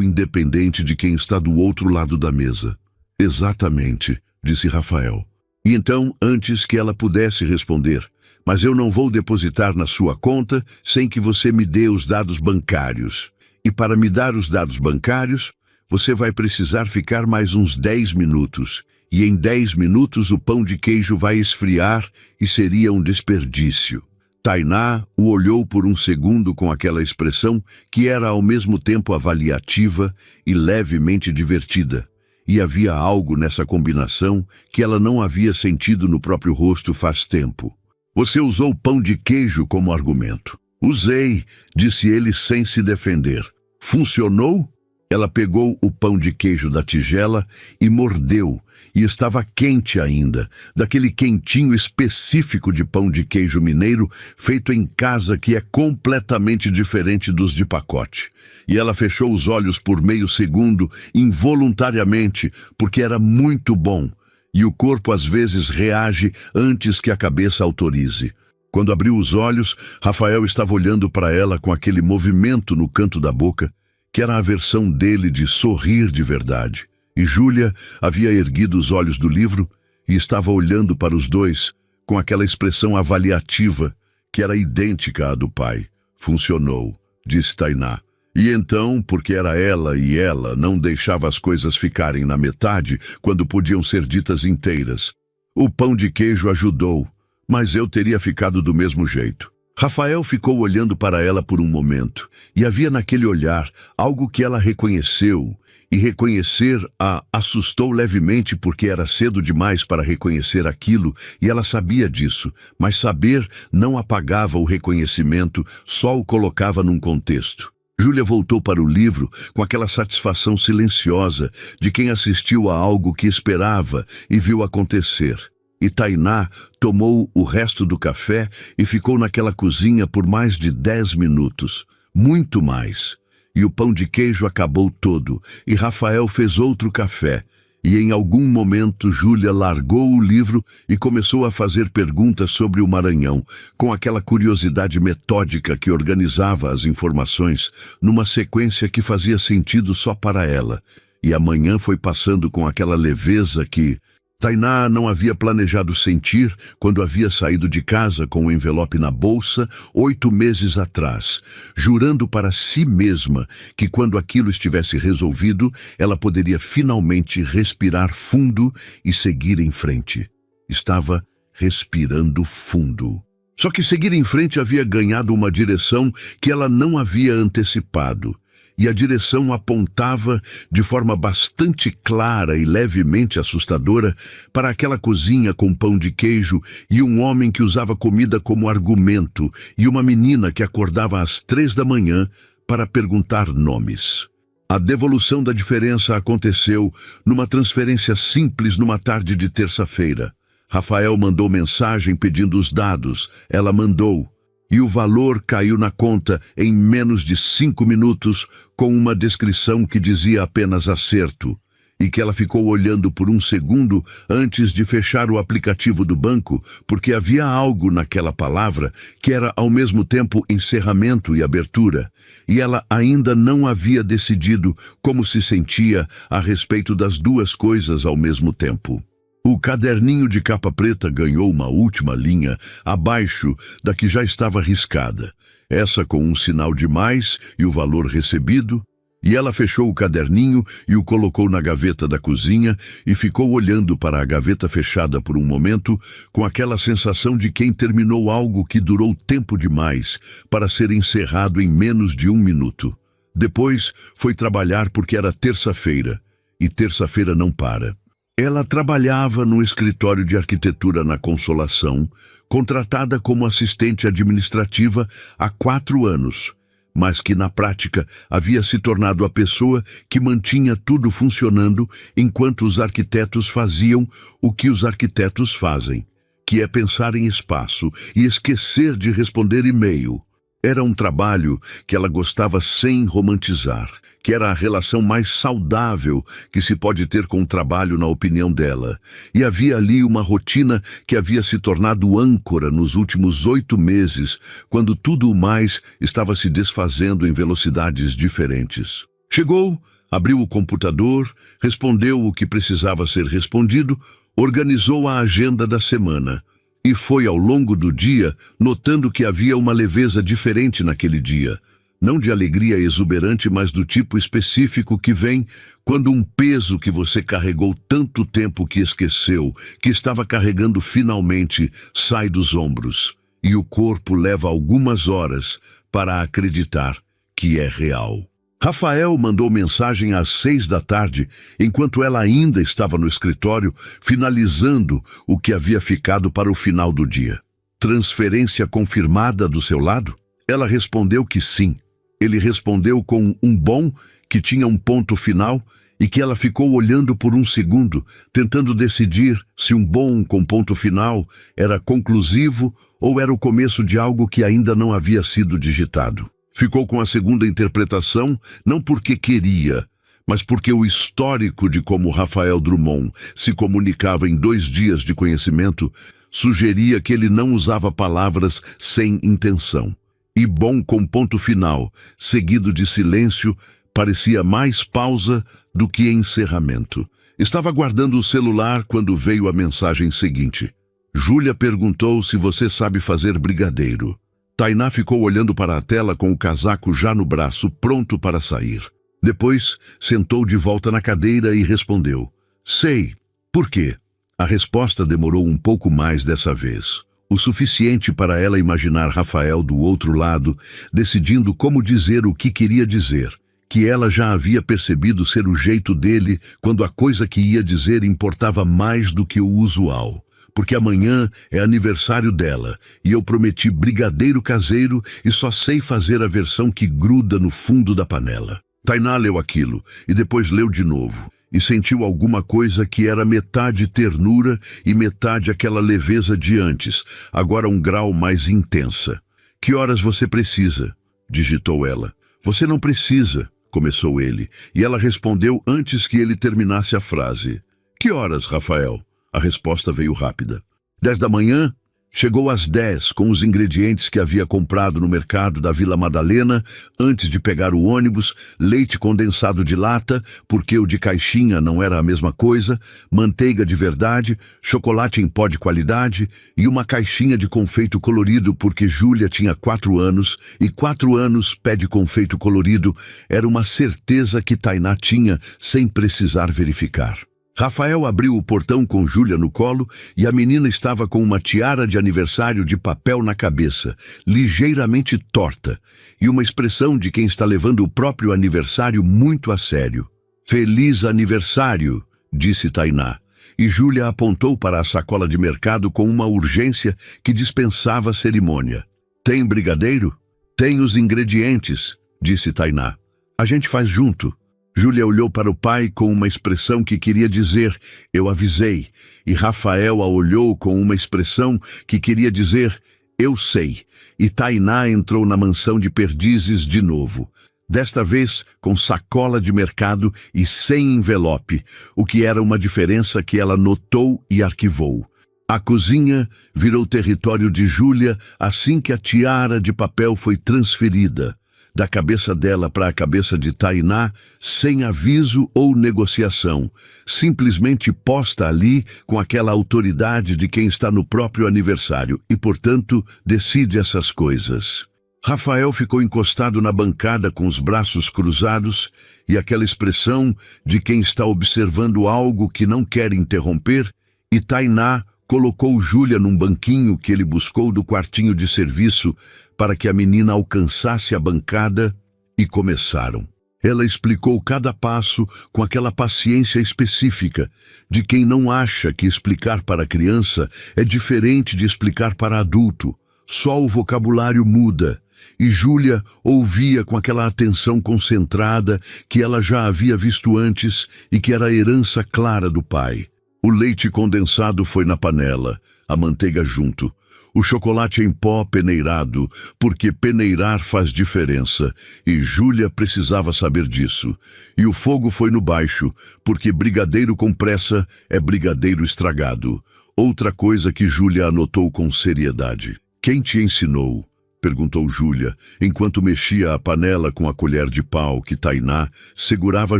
independente de quem está do outro lado da mesa. Exatamente, disse Rafael. E então, antes que ela pudesse responder, mas eu não vou depositar na sua conta sem que você me dê os dados bancários. E para me dar os dados bancários, você vai precisar ficar mais uns 10 minutos. E em 10 minutos o pão de queijo vai esfriar e seria um desperdício. Tainá o olhou por um segundo com aquela expressão que era ao mesmo tempo avaliativa e levemente divertida. E havia algo nessa combinação que ela não havia sentido no próprio rosto faz tempo. Você usou pão de queijo como argumento. Usei, disse ele sem se defender. Funcionou? Ela pegou o pão de queijo da tigela e mordeu, e estava quente ainda, daquele quentinho específico de pão de queijo mineiro feito em casa que é completamente diferente dos de pacote. E ela fechou os olhos por meio segundo, involuntariamente, porque era muito bom, e o corpo às vezes reage antes que a cabeça autorize. Quando abriu os olhos, Rafael estava olhando para ela com aquele movimento no canto da boca, que era a versão dele de sorrir de verdade. E Júlia havia erguido os olhos do livro e estava olhando para os dois com aquela expressão avaliativa que era idêntica à do pai. Funcionou, disse Tainá. E então, porque era ela e ela não deixava as coisas ficarem na metade quando podiam ser ditas inteiras. O pão de queijo ajudou, mas eu teria ficado do mesmo jeito. Rafael ficou olhando para ela por um momento, e havia naquele olhar algo que ela reconheceu, e reconhecer a assustou levemente porque era cedo demais para reconhecer aquilo, e ela sabia disso, mas saber não apagava o reconhecimento, só o colocava num contexto. Júlia voltou para o livro com aquela satisfação silenciosa de quem assistiu a algo que esperava e viu acontecer. E Tainá tomou o resto do café e ficou naquela cozinha por mais de 10 minutos. Muito mais. E o pão de queijo acabou todo, e Rafael fez outro café. E em algum momento Júlia largou o livro e começou a fazer perguntas sobre o Maranhão, com aquela curiosidade metódica que organizava as informações numa sequência que fazia sentido só para ela. E a manhã foi passando com aquela leveza que Tainá não havia planejado sentir quando havia saído de casa com o envelope na bolsa 8 meses atrás, jurando para si mesma que quando aquilo estivesse resolvido, ela poderia finalmente respirar fundo e seguir em frente. Estava respirando fundo. Só que seguir em frente havia ganhado uma direção que ela não havia antecipado. E a direção apontava de forma bastante clara e levemente assustadora para aquela cozinha com pão de queijo e um homem que usava comida como argumento e uma menina que acordava às 3 da manhã para perguntar nomes. A devolução da diferença aconteceu numa transferência simples numa tarde de terça-feira. Rafael mandou mensagem pedindo os dados. Ela mandou. E o valor caiu na conta em menos de 5 minutos, com uma descrição que dizia apenas acerto, e que ela ficou olhando por um segundo antes de fechar o aplicativo do banco, porque havia algo naquela palavra que era ao mesmo tempo encerramento e abertura, e ela ainda não havia decidido como se sentia a respeito das duas coisas ao mesmo tempo. O caderninho de capa preta ganhou uma última linha abaixo da que já estava riscada, essa com um sinal de mais e o valor recebido, e ela fechou o caderninho e o colocou na gaveta da cozinha e ficou olhando para a gaveta fechada por um momento com aquela sensação de quem terminou algo que durou tempo demais para ser encerrado em menos de 1 minuto. Depois foi trabalhar porque era terça-feira, e terça-feira não para. Ela trabalhava no escritório de arquitetura na Consolação, contratada como assistente administrativa há 4 anos, mas que na prática havia se tornado a pessoa que mantinha tudo funcionando enquanto os arquitetos faziam o que os arquitetos fazem, que é pensar em espaço e esquecer de responder e-mail. Era um trabalho que ela gostava sem romantizar, que era a relação mais saudável que se pode ter com o trabalho na opinião dela. E havia ali uma rotina que havia se tornado âncora nos últimos 8 meses, quando tudo o mais estava se desfazendo em velocidades diferentes. Chegou, abriu o computador, respondeu o que precisava ser respondido, organizou a agenda da semana. E foi ao longo do dia notando que havia uma leveza diferente naquele dia. Não de alegria exuberante, mas do tipo específico que vem quando um peso que você carregou tanto tempo que esqueceu, que estava carregando finalmente, sai dos ombros. E o corpo leva algumas horas para acreditar que é real. Rafael mandou mensagem às 6 da tarde, enquanto ela ainda estava no escritório, finalizando o que havia ficado para o final do dia. Transferência confirmada do seu lado? Ela respondeu que sim. Ele respondeu com um bom, que tinha um ponto final, e que ela ficou olhando por um segundo, tentando decidir se um bom com ponto final era conclusivo ou era o começo de algo que ainda não havia sido digitado. Ficou com a segunda interpretação, não porque queria, mas porque o histórico de como Rafael Drummond se comunicava em 2 dias de conhecimento sugeria que ele não usava palavras sem intenção. E bom com ponto final, seguido de silêncio, parecia mais pausa do que encerramento. Estava guardando o celular quando veio a mensagem seguinte. Júlia perguntou se você sabe fazer brigadeiro. Tainá ficou olhando para a tela com o casaco já no braço, pronto para sair. Depois, sentou de volta na cadeira e respondeu. Sei. Por quê? A resposta demorou um pouco mais dessa vez. O suficiente para ela imaginar Rafael do outro lado, decidindo como dizer o que queria dizer, que ela já havia percebido ser o jeito dele quando a coisa que ia dizer importava mais do que o usual. Porque amanhã é aniversário dela, e eu prometi brigadeiro caseiro e só sei fazer a versão que gruda no fundo da panela. Tainá leu aquilo, e depois leu de novo, e sentiu alguma coisa que era metade ternura e metade aquela leveza de antes, agora um grau mais intensa. Que horas você precisa? Digitou ela. Você não precisa, começou ele, e ela respondeu antes que ele terminasse a frase. Que horas, Rafael? A resposta veio rápida. 10 da manhã, chegou às 10 com os ingredientes que havia comprado no mercado da Vila Madalena antes de pegar o ônibus, leite condensado de lata, porque o de caixinha não era a mesma coisa, manteiga de verdade, chocolate em pó de qualidade e uma caixinha de confeito colorido porque Júlia tinha 4 anos e 4 anos pé de confeito colorido era uma certeza que Tainá tinha sem precisar verificar. Rafael abriu o portão com Júlia no colo e a menina estava com uma tiara de aniversário de papel na cabeça, ligeiramente torta, e uma expressão de quem está levando o próprio aniversário muito a sério. Feliz aniversário, disse Tainá, e Júlia apontou para a sacola de mercado com uma urgência que dispensava cerimônia. Tem brigadeiro? Tem os ingredientes, disse Tainá. A gente faz junto. Júlia olhou para o pai com uma expressão que queria dizer, eu avisei, e Rafael a olhou com uma expressão que queria dizer, eu sei, e Tainá entrou na mansão de Perdizes de novo. Desta vez com sacola de mercado e sem envelope, o que era uma diferença que ela notou e arquivou. A cozinha virou território de Júlia assim que a tiara de papel foi transferida da cabeça dela para a cabeça de Tainá, sem aviso ou negociação, simplesmente posta ali com aquela autoridade de quem está no próprio aniversário e, portanto, decide essas coisas. Rafael ficou encostado na bancada com os braços cruzados e aquela expressão de quem está observando algo que não quer interromper, e Tainá colocou Júlia num banquinho que ele buscou do quartinho de serviço para que a menina alcançasse a bancada e começaram. Ela explicou cada passo com aquela paciência específica de quem não acha que explicar para a criança é diferente de explicar para adulto. Só o vocabulário muda. E Júlia ouvia com aquela atenção concentrada que ela já havia visto antes e que era a herança clara do pai. O leite condensado foi na panela, a manteiga junto. O chocolate em pó peneirado, porque peneirar faz diferença, e Júlia precisava saber disso. E o fogo foi no baixo, porque brigadeiro com pressa é brigadeiro estragado. Outra coisa que Júlia anotou com seriedade. Quem te ensinou? Perguntou Júlia, enquanto mexia a panela com a colher de pau que Tainá segurava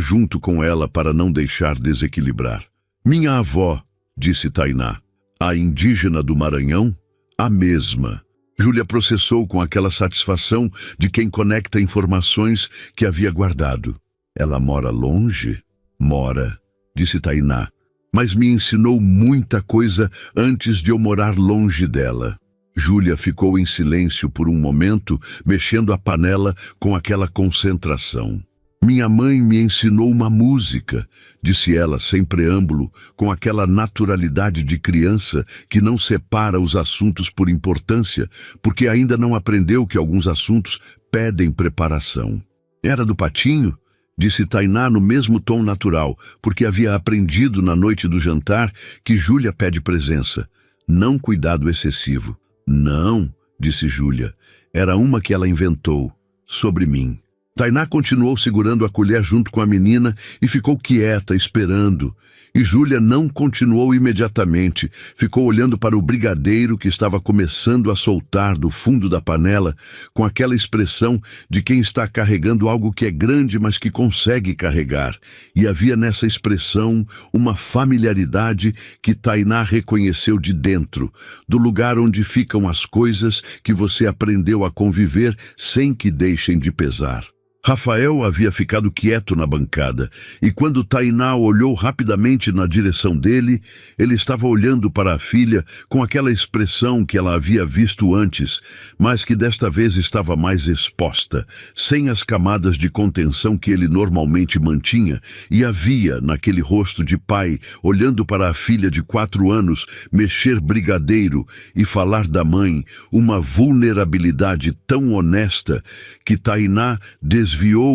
junto com ela para não deixar desequilibrar. Minha avó, disse Tainá. A indígena do Maranhão? A mesma. Júlia processou com aquela satisfação de quem conecta informações que havia guardado. Ela mora longe? Mora, disse Tainá. Mas me ensinou muita coisa antes de eu morar longe dela. Júlia ficou em silêncio por um momento, mexendo a panela com aquela concentração. Minha mãe me ensinou uma música, disse ela sem preâmbulo, com aquela naturalidade de criança que não separa os assuntos por importância, porque ainda não aprendeu que alguns assuntos pedem preparação. Era do patinho? Disse Tainá no mesmo tom natural, porque havia aprendido na noite do jantar que Júlia pede presença. Não cuidado excessivo. Não, disse Júlia. Era uma que ela inventou, sobre mim. Tainá continuou segurando a colher junto com a menina e ficou quieta, esperando. E Júlia não continuou imediatamente. Ficou olhando para o brigadeiro que estava começando a soltar do fundo da panela, com aquela expressão de quem está carregando algo que é grande, mas que consegue carregar. E havia nessa expressão uma familiaridade que Tainá reconheceu de dentro, do lugar onde ficam as coisas que você aprendeu a conviver sem que deixem de pesar. Rafael havia ficado quieto na bancada, e quando Tainá olhou rapidamente na direção dele, ele estava olhando para a filha com aquela expressão que ela havia visto antes, mas que desta vez estava mais exposta, sem as camadas de contenção que ele normalmente mantinha, e havia, naquele rosto de pai, olhando para a filha de 4 anos, mexer brigadeiro e falar da mãe, uma vulnerabilidade tão honesta que Tainá desviou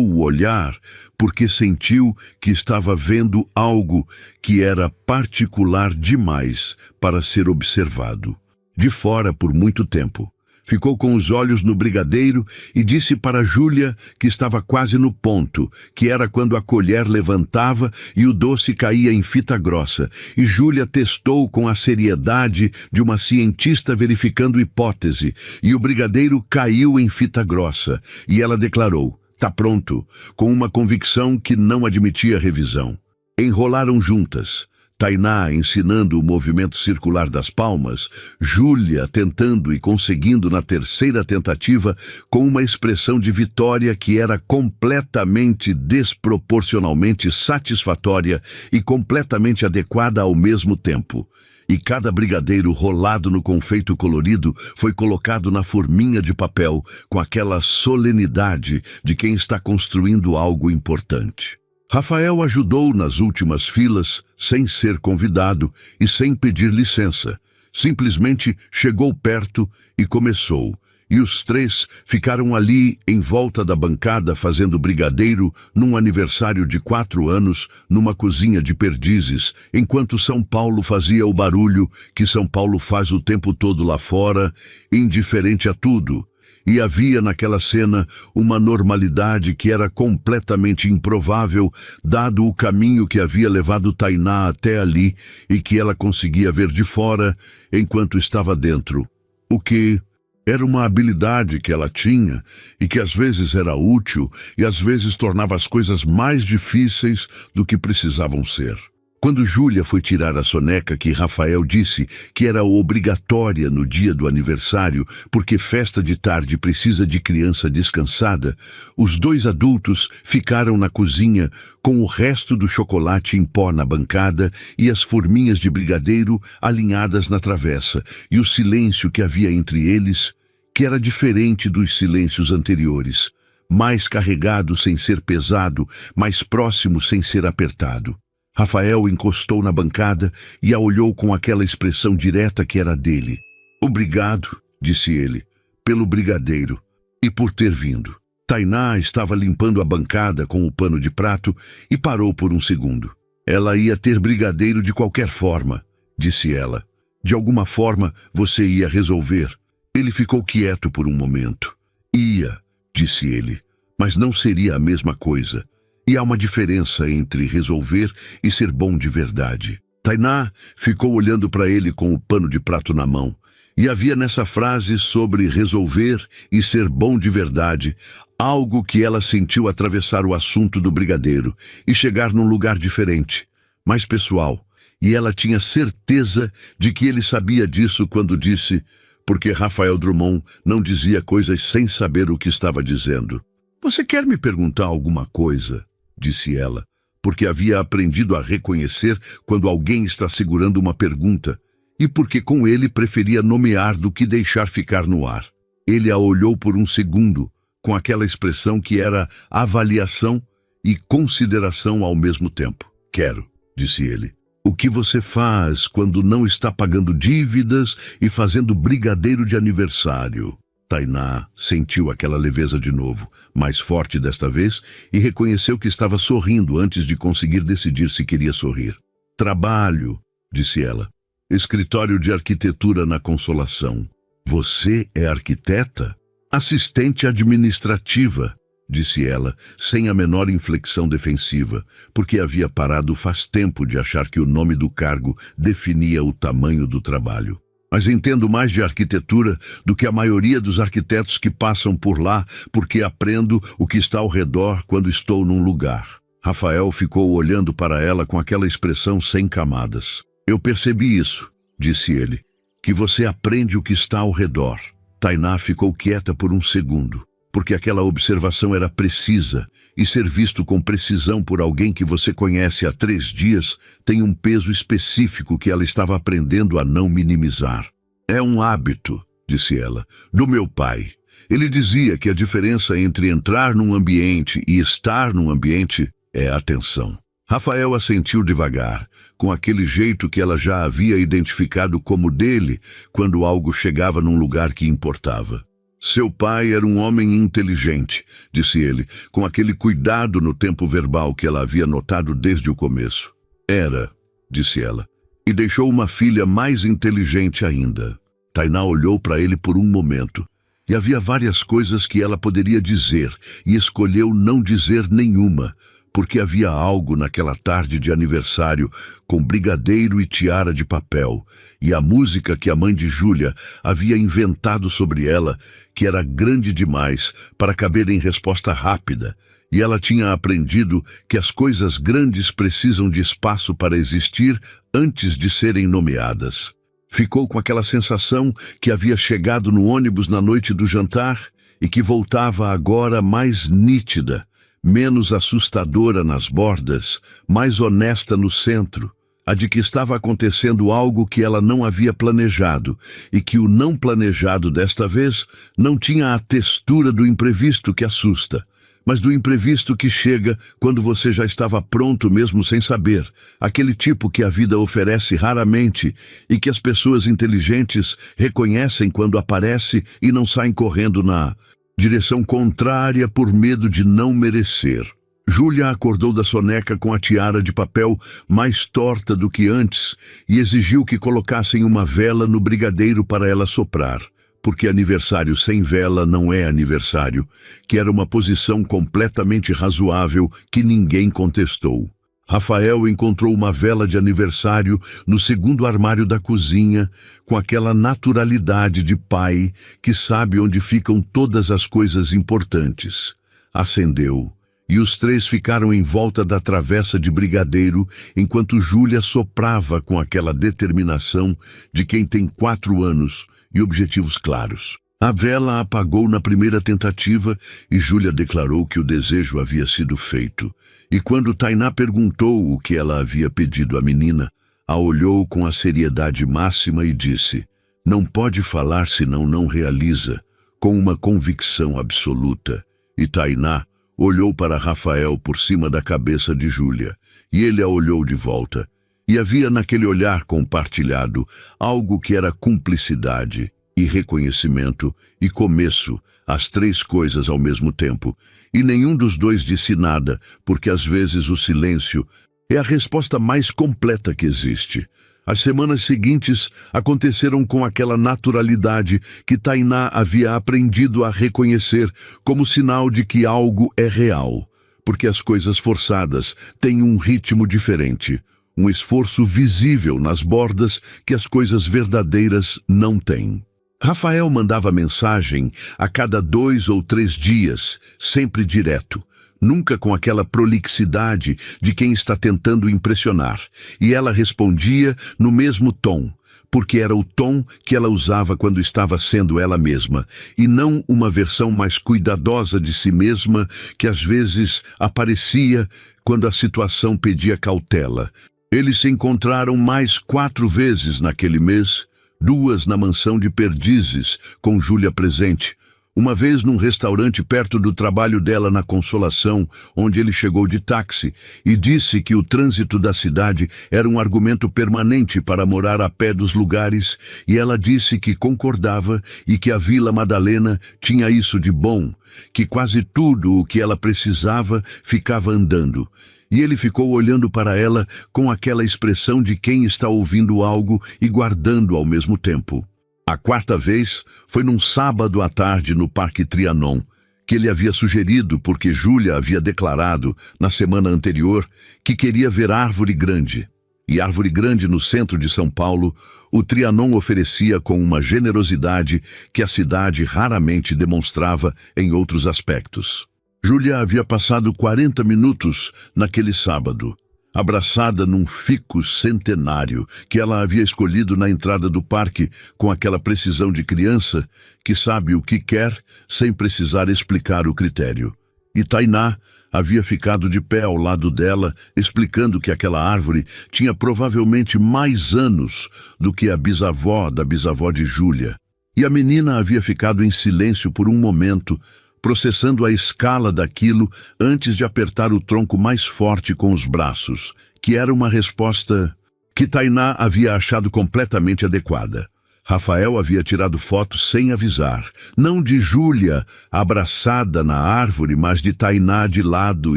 o olhar porque sentiu que estava vendo algo que era particular demais para ser observado. De fora por muito tempo. Ficou com os olhos no brigadeiro e disse para Júlia que estava quase no ponto, que era quando a colher levantava e o doce caía em fita grossa, e Júlia testou com a seriedade de uma cientista verificando hipótese, e o brigadeiro caiu em fita grossa, e ela declarou, tá pronto, com uma convicção que não admitia revisão. Enrolaram juntas. Tainá ensinando o movimento circular das palmas, Júlia tentando e conseguindo na terceira tentativa com uma expressão de vitória que era completamente desproporcionalmente satisfatória e completamente adequada ao mesmo tempo. E cada brigadeiro rolado no confeito colorido foi colocado na forminha de papel com aquela solenidade de quem está construindo algo importante. Rafael ajudou nas últimas filas, sem ser convidado e sem pedir licença. Simplesmente chegou perto e começou. E os três ficaram ali em volta da bancada fazendo brigadeiro num aniversário de 4 anos numa cozinha de Perdizes, enquanto São Paulo fazia o barulho que São Paulo faz o tempo todo lá fora, indiferente a tudo. E havia naquela cena uma normalidade que era completamente improvável, dado o caminho que havia levado Tainá até ali e que ela conseguia ver de fora enquanto estava dentro. O que era uma habilidade que ela tinha e que às vezes era útil e às vezes tornava as coisas mais difíceis do que precisavam ser. Quando Júlia foi tirar a soneca que Rafael disse que era obrigatória no dia do aniversário, porque festa de tarde precisa de criança descansada, os 2 adultos ficaram na cozinha com o resto do chocolate em pó na bancada e as forminhas de brigadeiro alinhadas na travessa, e o silêncio que havia entre eles, que era diferente dos silêncios anteriores, mais carregado sem ser pesado, mais próximo sem ser apertado. Rafael encostou na bancada e a olhou com aquela expressão direta que era dele. "Obrigado", disse ele, "pelo brigadeiro e por ter vindo." Tainá estava limpando a bancada com o pano de prato e parou por um segundo. "Ela ia ter brigadeiro de qualquer forma", disse ela. "De alguma forma você ia resolver." Ele ficou quieto por um momento. "Ia", disse ele, "mas não seria a mesma coisa. E há uma diferença entre resolver e ser bom de verdade." Tainá ficou olhando para ele com o pano de prato na mão. E havia nessa frase sobre resolver e ser bom de verdade algo que ela sentiu atravessar o assunto do brigadeiro e chegar num lugar diferente, mais pessoal. E ela tinha certeza de que ele sabia disso quando disse, porque Rafael Drummond não dizia coisas sem saber o que estava dizendo. "Você quer me perguntar alguma coisa?", disse ela, porque havia aprendido a reconhecer quando alguém está segurando uma pergunta, e porque com ele preferia nomear do que deixar ficar no ar. Ele a olhou por um segundo, com aquela expressão que era avaliação e consideração ao mesmo tempo. "Quero", disse ele. "O que você faz quando não está pagando dívidas e fazendo brigadeiro de aniversário?" Tainá sentiu aquela leveza de novo, mais forte desta vez, e reconheceu que estava sorrindo antes de conseguir decidir se queria sorrir. "Trabalho", disse ela. "Escritório de arquitetura na Consolação." "Você é arquiteta?" "Assistente administrativa", disse ela, sem a menor inflexão defensiva, porque havia parado faz tempo de achar que o nome do cargo definia o tamanho do trabalho. "Mas entendo mais de arquitetura do que a maioria dos arquitetos que passam por lá, porque aprendo o que está ao redor quando estou num lugar." Rafael ficou olhando para ela com aquela expressão sem camadas. "Eu percebi isso", disse ele, "que você aprende o que está ao redor." Tainá ficou quieta por um segundo, porque aquela observação era precisa, e ser visto com precisão por alguém que você conhece há 3 dias tem um peso específico que ela estava aprendendo a não minimizar. "É um hábito", disse ela, "do meu pai. Ele dizia que a diferença entre entrar num ambiente e estar num ambiente é a atenção." Rafael assentiu devagar, com aquele jeito que ela já havia identificado como dele quando algo chegava num lugar que importava. "Seu pai era um homem inteligente", disse ele, com aquele cuidado no tempo verbal que ela havia notado desde o começo. "Era", disse ela, "e deixou uma filha mais inteligente ainda." Tainá olhou para ele por um momento, e havia várias coisas que ela poderia dizer, e escolheu não dizer nenhuma, porque havia algo naquela tarde de aniversário com brigadeiro e tiara de papel, e a música que a mãe de Júlia havia inventado sobre ela, que era grande demais para caber em resposta rápida, e ela tinha aprendido que as coisas grandes precisam de espaço para existir antes de serem nomeadas. Ficou com aquela sensação que havia chegado no ônibus na noite do jantar e que voltava agora mais nítida, menos assustadora nas bordas, mais honesta no centro, a de que estava acontecendo algo que ela não havia planejado, e que o não planejado desta vez não tinha a textura do imprevisto que assusta, mas do imprevisto que chega quando você já estava pronto mesmo sem saber, aquele tipo que a vida oferece raramente e que as pessoas inteligentes reconhecem quando aparece e não saem correndo na direção contrária por medo de não merecer. Júlia acordou da soneca com a tiara de papel mais torta do que antes e exigiu que colocassem uma vela no brigadeiro para ela soprar, porque aniversário sem vela não é aniversário, que era uma posição completamente razoável que ninguém contestou. Rafael encontrou uma vela de aniversário no segundo armário da cozinha, com aquela naturalidade de pai que sabe onde ficam todas as coisas importantes. Acendeu, e os três ficaram em volta da travessa de brigadeiro, enquanto Júlia soprava com aquela determinação de quem tem 4 anos e objetivos claros. A vela apagou na primeira tentativa e Júlia declarou que o desejo havia sido feito. E quando Tainá perguntou o que ela havia pedido à menina, a olhou com a seriedade máxima e disse: "Não pode falar senão não realiza", com uma convicção absoluta. E Tainá olhou para Rafael por cima da cabeça de Júlia, e ele a olhou de volta. E havia naquele olhar compartilhado algo que era cumplicidade e reconhecimento e começo, as 3 coisas ao mesmo tempo. E nenhum dos dois disse nada, porque às vezes o silêncio é a resposta mais completa que existe. As semanas seguintes aconteceram com aquela naturalidade que Tainá havia aprendido a reconhecer como sinal de que algo é real, porque as coisas forçadas têm um ritmo diferente, um esforço visível nas bordas que as coisas verdadeiras não têm. Rafael mandava mensagem a cada 2 ou 3 dias, sempre direto. Nunca com aquela prolixidade de quem está tentando impressionar. E ela respondia no mesmo tom, porque era o tom que ela usava quando estava sendo ela mesma, e não uma versão mais cuidadosa de si mesma que às vezes aparecia quando a situação pedia cautela. Eles se encontraram mais 4 vezes naquele mês, 2 na mansão de Perdizes, com Júlia presente. Uma vez num restaurante perto do trabalho dela na Consolação, onde ele chegou de táxi e disse que o trânsito da cidade era um argumento permanente para morar a pé dos lugares, e ela disse que concordava e que a Vila Madalena tinha isso de bom, que quase tudo o que ela precisava ficava andando. E ele ficou olhando para ela com aquela expressão de quem está ouvindo algo e guardando ao mesmo tempo. A 4ª vez foi num sábado à tarde no Parque Trianon, que ele havia sugerido porque Júlia havia declarado, na semana anterior, que queria ver Árvore Grande. E Árvore Grande no centro de São Paulo, o Trianon oferecia com uma generosidade que a cidade raramente demonstrava em outros aspectos. Júlia havia passado 40 minutos naquele sábado, abraçada num ficus centenário que ela havia escolhido na entrada do parque com aquela precisão de criança que sabe o que quer sem precisar explicar o critério. E Tainá havia ficado de pé ao lado dela, explicando que aquela árvore tinha provavelmente mais anos do que a bisavó da bisavó de Júlia. E a menina havia ficado em silêncio por um momento, processando a escala daquilo antes de apertar o tronco mais forte com os braços, que era uma resposta que Tainá havia achado completamente adequada. Rafael havia tirado fotos sem avisar, não de Júlia abraçada na árvore, mas de Tainá de lado,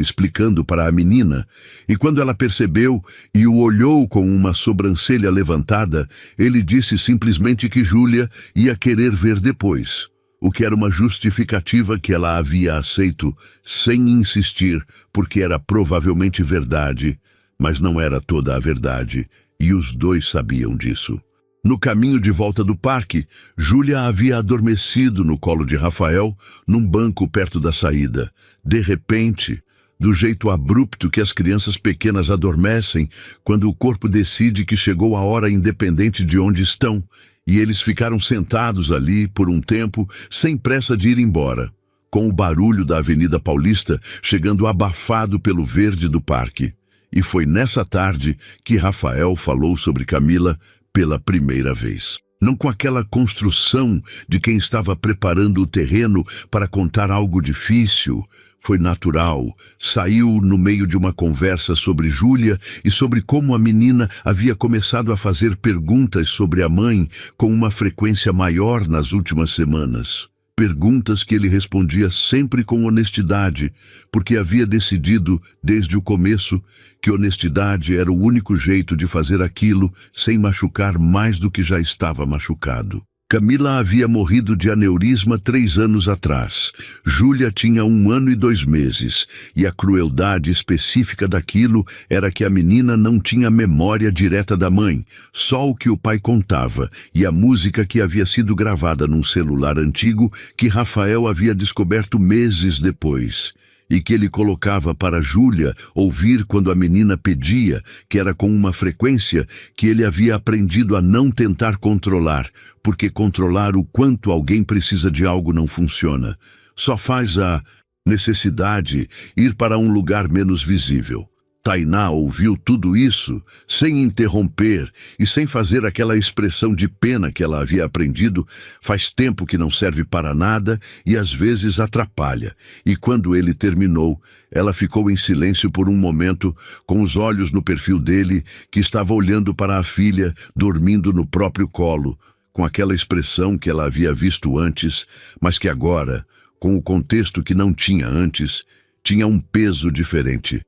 explicando para a menina, e quando ela percebeu e o olhou com uma sobrancelha levantada, ele disse simplesmente que Júlia ia querer ver depois. O que era uma justificativa que ela havia aceito sem insistir, porque era provavelmente verdade, mas não era toda a verdade, e os dois sabiam disso. No caminho de volta do parque, Júlia havia adormecido no colo de Rafael, num banco perto da saída. De repente, do jeito abrupto que as crianças pequenas adormecem, quando o corpo decide que chegou a hora independente de onde estão, e eles ficaram sentados ali por um tempo, sem pressa de ir embora, com o barulho da Avenida Paulista chegando abafado pelo verde do parque. E foi nessa tarde que Rafael falou sobre Camila pela primeira vez. não com aquela construção de quem estava preparando o terreno para contar algo difícil. Foi natural. Saiu no meio de uma conversa sobre Júlia e sobre como a menina havia começado a fazer perguntas sobre a mãe com uma frequência maior nas últimas semanas. Perguntas que ele respondia sempre com honestidade, porque havia decidido, desde o começo, que honestidade era o único jeito de fazer aquilo sem machucar mais do que já estava machucado. Camila havia morrido de aneurisma 3 anos atrás. Júlia tinha 1 ano e 2 meses, e a crueldade específica daquilo era que a menina não tinha memória direta da mãe, só o que o pai contava, e a música que havia sido gravada num celular antigo que Rafael havia descoberto meses depois, e que ele colocava para Júlia ouvir quando a menina pedia, que era com uma frequência que ele havia aprendido a não tentar controlar, porque controlar o quanto alguém precisa de algo não funciona. Só faz a necessidade ir para um lugar menos visível. Tainá ouviu tudo isso sem interromper e sem fazer aquela expressão de pena que ela havia aprendido faz tempo que não serve para nada e às vezes atrapalha. E quando ele terminou, ela ficou em silêncio por um momento, com os olhos no perfil dele, que estava olhando para a filha, dormindo no próprio colo, com aquela expressão que ela havia visto antes, mas que agora, com o contexto que não tinha antes, tinha um peso diferente.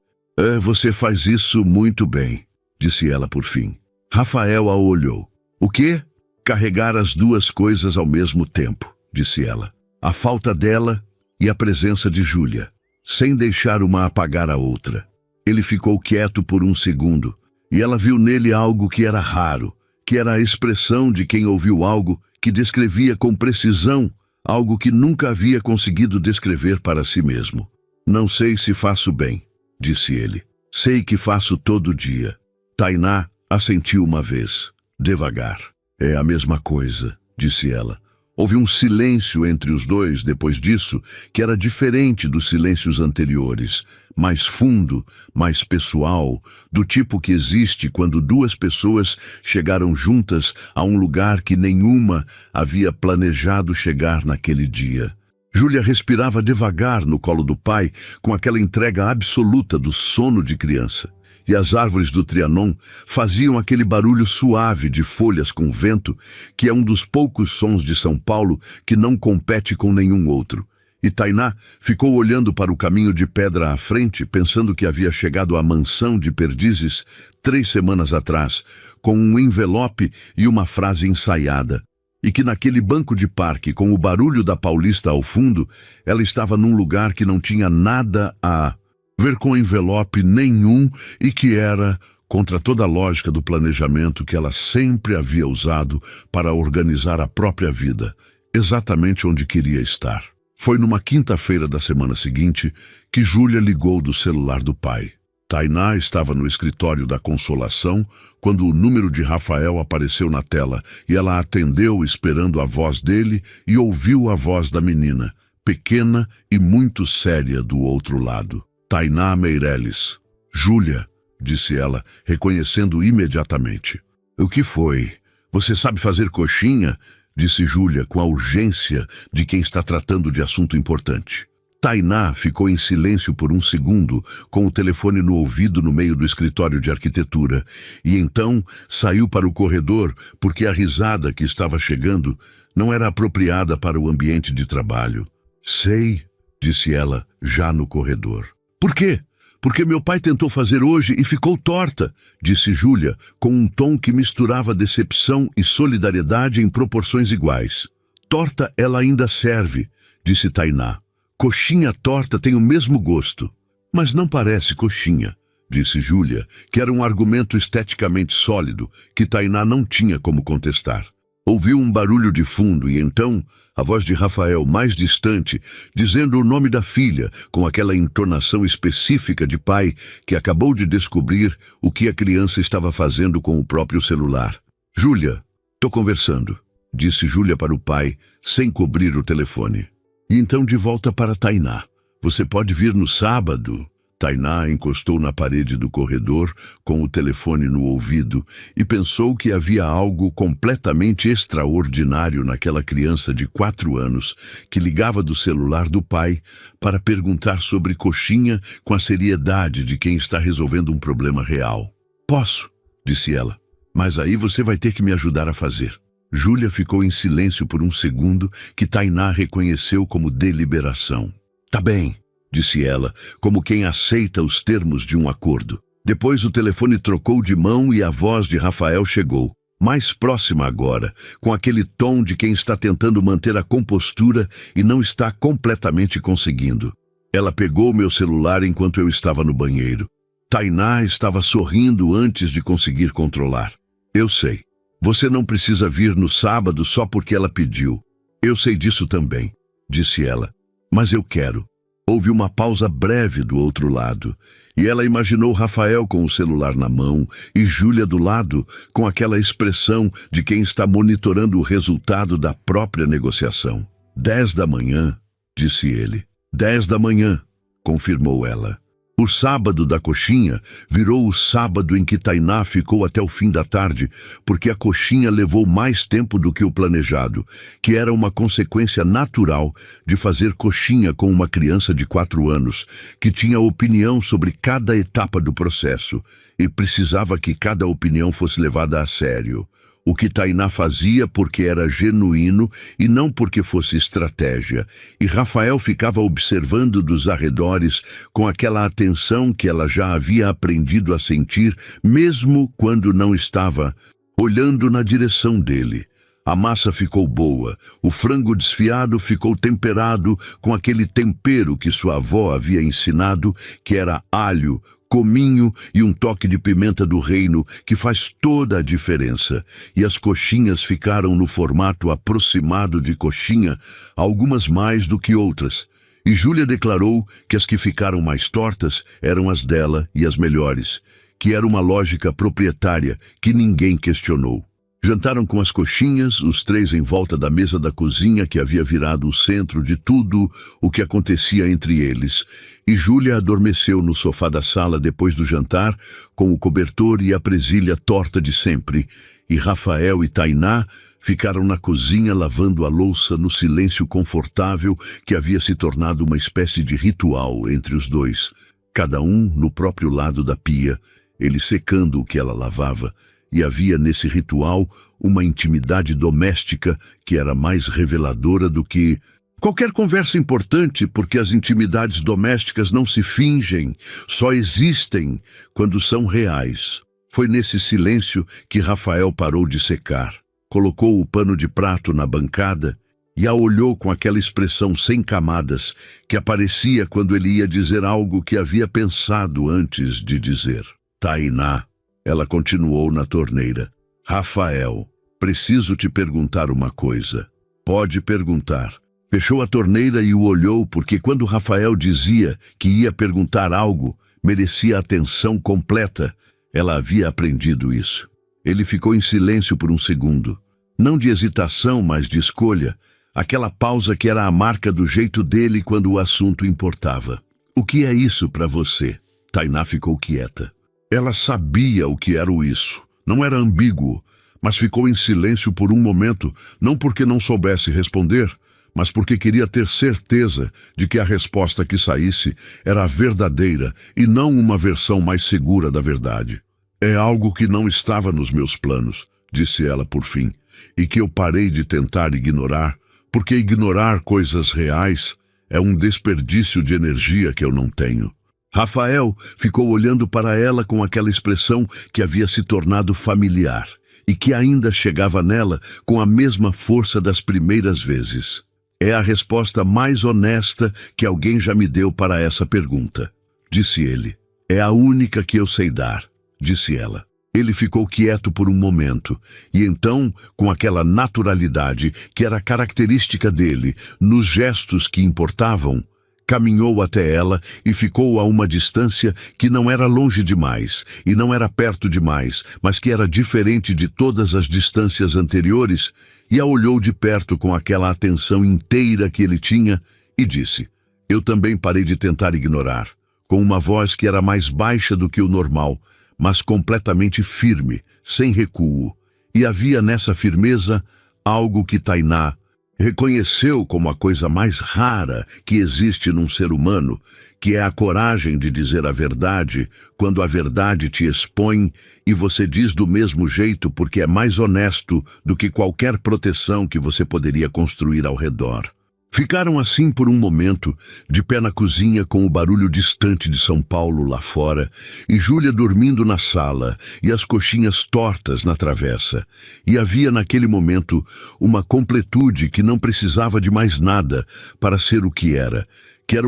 Você faz isso muito bem, disse ela por fim. Rafael a olhou. O quê? Carregar as duas coisas ao mesmo tempo, disse ela. A falta dela e a presença de Júlia, sem deixar uma apagar a outra. Ele ficou quieto por um segundo, e ela viu nele algo que era raro, que era a expressão de quem ouviu algo que descrevia com precisão algo que nunca havia conseguido descrever para si mesmo. Não sei se faço bem, disse ele. Sei que faço todo dia. Tainá assentiu uma vez, devagar. É a mesma coisa, disse ela. Houve um silêncio entre os dois depois disso que era diferente dos silêncios anteriores, mais fundo, mais pessoal, do tipo que existe quando 2 pessoas chegaram juntas a um lugar que nenhuma havia planejado chegar naquele dia. Júlia respirava devagar no colo do pai, com aquela entrega absoluta do sono de criança. E as árvores do Trianon faziam aquele barulho suave de folhas com vento, que é um dos poucos sons de São Paulo que não compete com nenhum outro. E Tainá ficou olhando para o caminho de pedra à frente, pensando que havia chegado à mansão de Perdizes 3 semanas atrás, com um envelope e uma frase ensaiada. E que naquele banco de parque, com o barulho da Paulista ao fundo, ela estava num lugar que não tinha nada a ver com envelope nenhum e que era contra toda a lógica do planejamento que ela sempre havia usado para organizar a própria vida, exatamente onde queria estar. Foi numa quinta-feira da semana seguinte que Júlia ligou do celular do pai. Tainá estava no escritório da Consolação quando o número de Rafael apareceu na tela e ela atendeu esperando a voz dele e ouviu a voz da menina, pequena e muito séria do outro lado. Tainá Meireles. Júlia, disse ela, reconhecendo imediatamente. O que foi? Você sabe fazer coxinha? Disse Júlia com a urgência de quem está tratando de assunto importante. Tainá ficou em silêncio por um segundo, com o telefone no ouvido no meio do escritório de arquitetura, e então saiu para o corredor porque a risada que estava chegando não era apropriada para o ambiente de trabalho. Sei, disse ela, já no corredor. Por quê? Porque meu pai tentou fazer hoje e ficou torta, disse Júlia, com um tom que misturava decepção e solidariedade em proporções iguais. Torta ela ainda serve, disse Tainá. Coxinha torta tem o mesmo gosto. Mas não parece coxinha, disse Júlia, que era um argumento esteticamente sólido que Tainá não tinha como contestar. Ouviu um barulho de fundo e então a voz de Rafael mais distante, dizendo o nome da filha, com aquela entonação específica de pai que acabou de descobrir o que a criança estava fazendo com o próprio celular. Júlia, tô conversando, disse Júlia para o pai, sem cobrir o telefone. E então de volta para Tainá. Você pode vir no sábado? Tainá encostou na parede do corredor, com o telefone no ouvido, e pensou que havia algo completamente extraordinário naquela criança de 4 anos que ligava do celular do pai para perguntar sobre coxinha com a seriedade de quem está resolvendo um problema real. "Posso", disse ela, "mas aí você vai ter que me ajudar a fazer." Júlia ficou em silêncio por um segundo, que Tainá reconheceu como deliberação. "Tá bem", disse ela, como quem aceita os termos de um acordo. Depois o telefone trocou de mão e a voz de Rafael chegou, mais próxima agora, com aquele tom de quem está tentando manter a compostura e não está completamente conseguindo. Ela pegou meu celular enquanto eu estava no banheiro. Tainá estava sorrindo antes de conseguir controlar. "Eu sei. Você não precisa vir no sábado só porque ela pediu. Eu sei disso também", disse ela. "Mas eu quero." Houve uma pausa breve do outro lado, e ela imaginou Rafael com o celular na mão e Júlia do lado, com aquela expressão de quem está monitorando o resultado da própria negociação. 10 da manhã, disse ele. 10 da manhã, confirmou ela. O sábado da coxinha virou o sábado em que Tainá ficou até o fim da tarde, porque a coxinha levou mais tempo do que o planejado, que era uma consequência natural de fazer coxinha com uma criança de 4 anos, que tinha opinião sobre cada etapa do processo, e precisava que cada opinião fosse levada a sério. O que Tainá fazia porque era genuíno e não porque fosse estratégia, e Rafael ficava observando dos arredores com aquela atenção que ela já havia aprendido a sentir, mesmo quando não estava olhando na direção dele. A massa ficou boa, o frango desfiado ficou temperado com aquele tempero que sua avó havia ensinado, que era alho, cominho e um toque de pimenta do reino, que faz toda a diferença. E as coxinhas ficaram no formato aproximado de coxinha, algumas mais do que outras. E Júlia declarou que as que ficaram mais tortas eram as dela e as melhores, que era uma lógica proprietária que ninguém questionou. Jantaram com as coxinhas, os 3 em volta da mesa da cozinha que havia virado o centro de tudo o que acontecia entre eles, e Júlia adormeceu no sofá da sala depois do jantar, com o cobertor e a presilha torta de sempre, e Rafael e Tainá ficaram na cozinha lavando a louça no silêncio confortável que havia se tornado uma espécie de ritual entre os dois, cada um no próprio lado da pia, ele secando o que ela lavava. E havia nesse ritual uma intimidade doméstica que era mais reveladora do que qualquer conversa importante, porque as intimidades domésticas não se fingem, só existem quando são reais. Foi nesse silêncio que Rafael parou de secar, colocou o pano de prato na bancada e a olhou com aquela expressão sem camadas que aparecia quando ele ia dizer algo que havia pensado antes de dizer. Tainá. Ela continuou na torneira. Rafael, preciso te perguntar uma coisa. Pode perguntar. Fechou a torneira e o olhou porque quando Rafael dizia que ia perguntar algo, merecia atenção completa. Ela havia aprendido isso. Ele ficou em silêncio por um segundo. Não de hesitação, mas de escolha. Aquela pausa que era a marca do jeito dele quando o assunto importava. O que é isso para você? Tainá ficou quieta. Ela sabia o que era o isso. Não era ambíguo, mas ficou em silêncio por um momento, não porque não soubesse responder, mas porque queria ter certeza de que a resposta que saísse era a verdadeira e não uma versão mais segura da verdade. É algo que não estava nos meus planos, disse ela por fim, e que eu parei de tentar ignorar, porque ignorar coisas reais é um desperdício de energia que eu não tenho. Rafael ficou olhando para ela com aquela expressão que havia se tornado familiar e que ainda chegava nela com a mesma força das primeiras vezes. É a resposta mais honesta que alguém já me deu para essa pergunta, disse ele. É a única que eu sei dar, disse ela. Ele ficou quieto por um momento, e então, com aquela naturalidade que era característica dele, nos gestos que importavam, caminhou até ela e ficou a uma distância que não era longe demais e não era perto demais, mas que era diferente de todas as distâncias anteriores, e a olhou de perto com aquela atenção inteira que ele tinha e disse: Eu também parei de tentar ignorar, com uma voz que era mais baixa do que o normal, mas completamente firme, sem recuo. E havia nessa firmeza algo que Tainá reconheceu como a coisa mais rara que existe num ser humano, que é a coragem de dizer a verdade quando a verdade te expõe e você diz do mesmo jeito porque é mais honesto do que qualquer proteção que você poderia construir ao redor. Ficaram assim por um momento, de pé na cozinha com o barulho distante de São Paulo lá fora, e Júlia dormindo na sala, e as coxinhas tortas na travessa. E havia naquele momento uma completude que não precisava de mais nada para ser o que era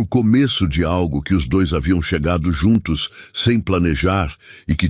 o começo de algo que os dois haviam chegado juntos, sem planejar, e que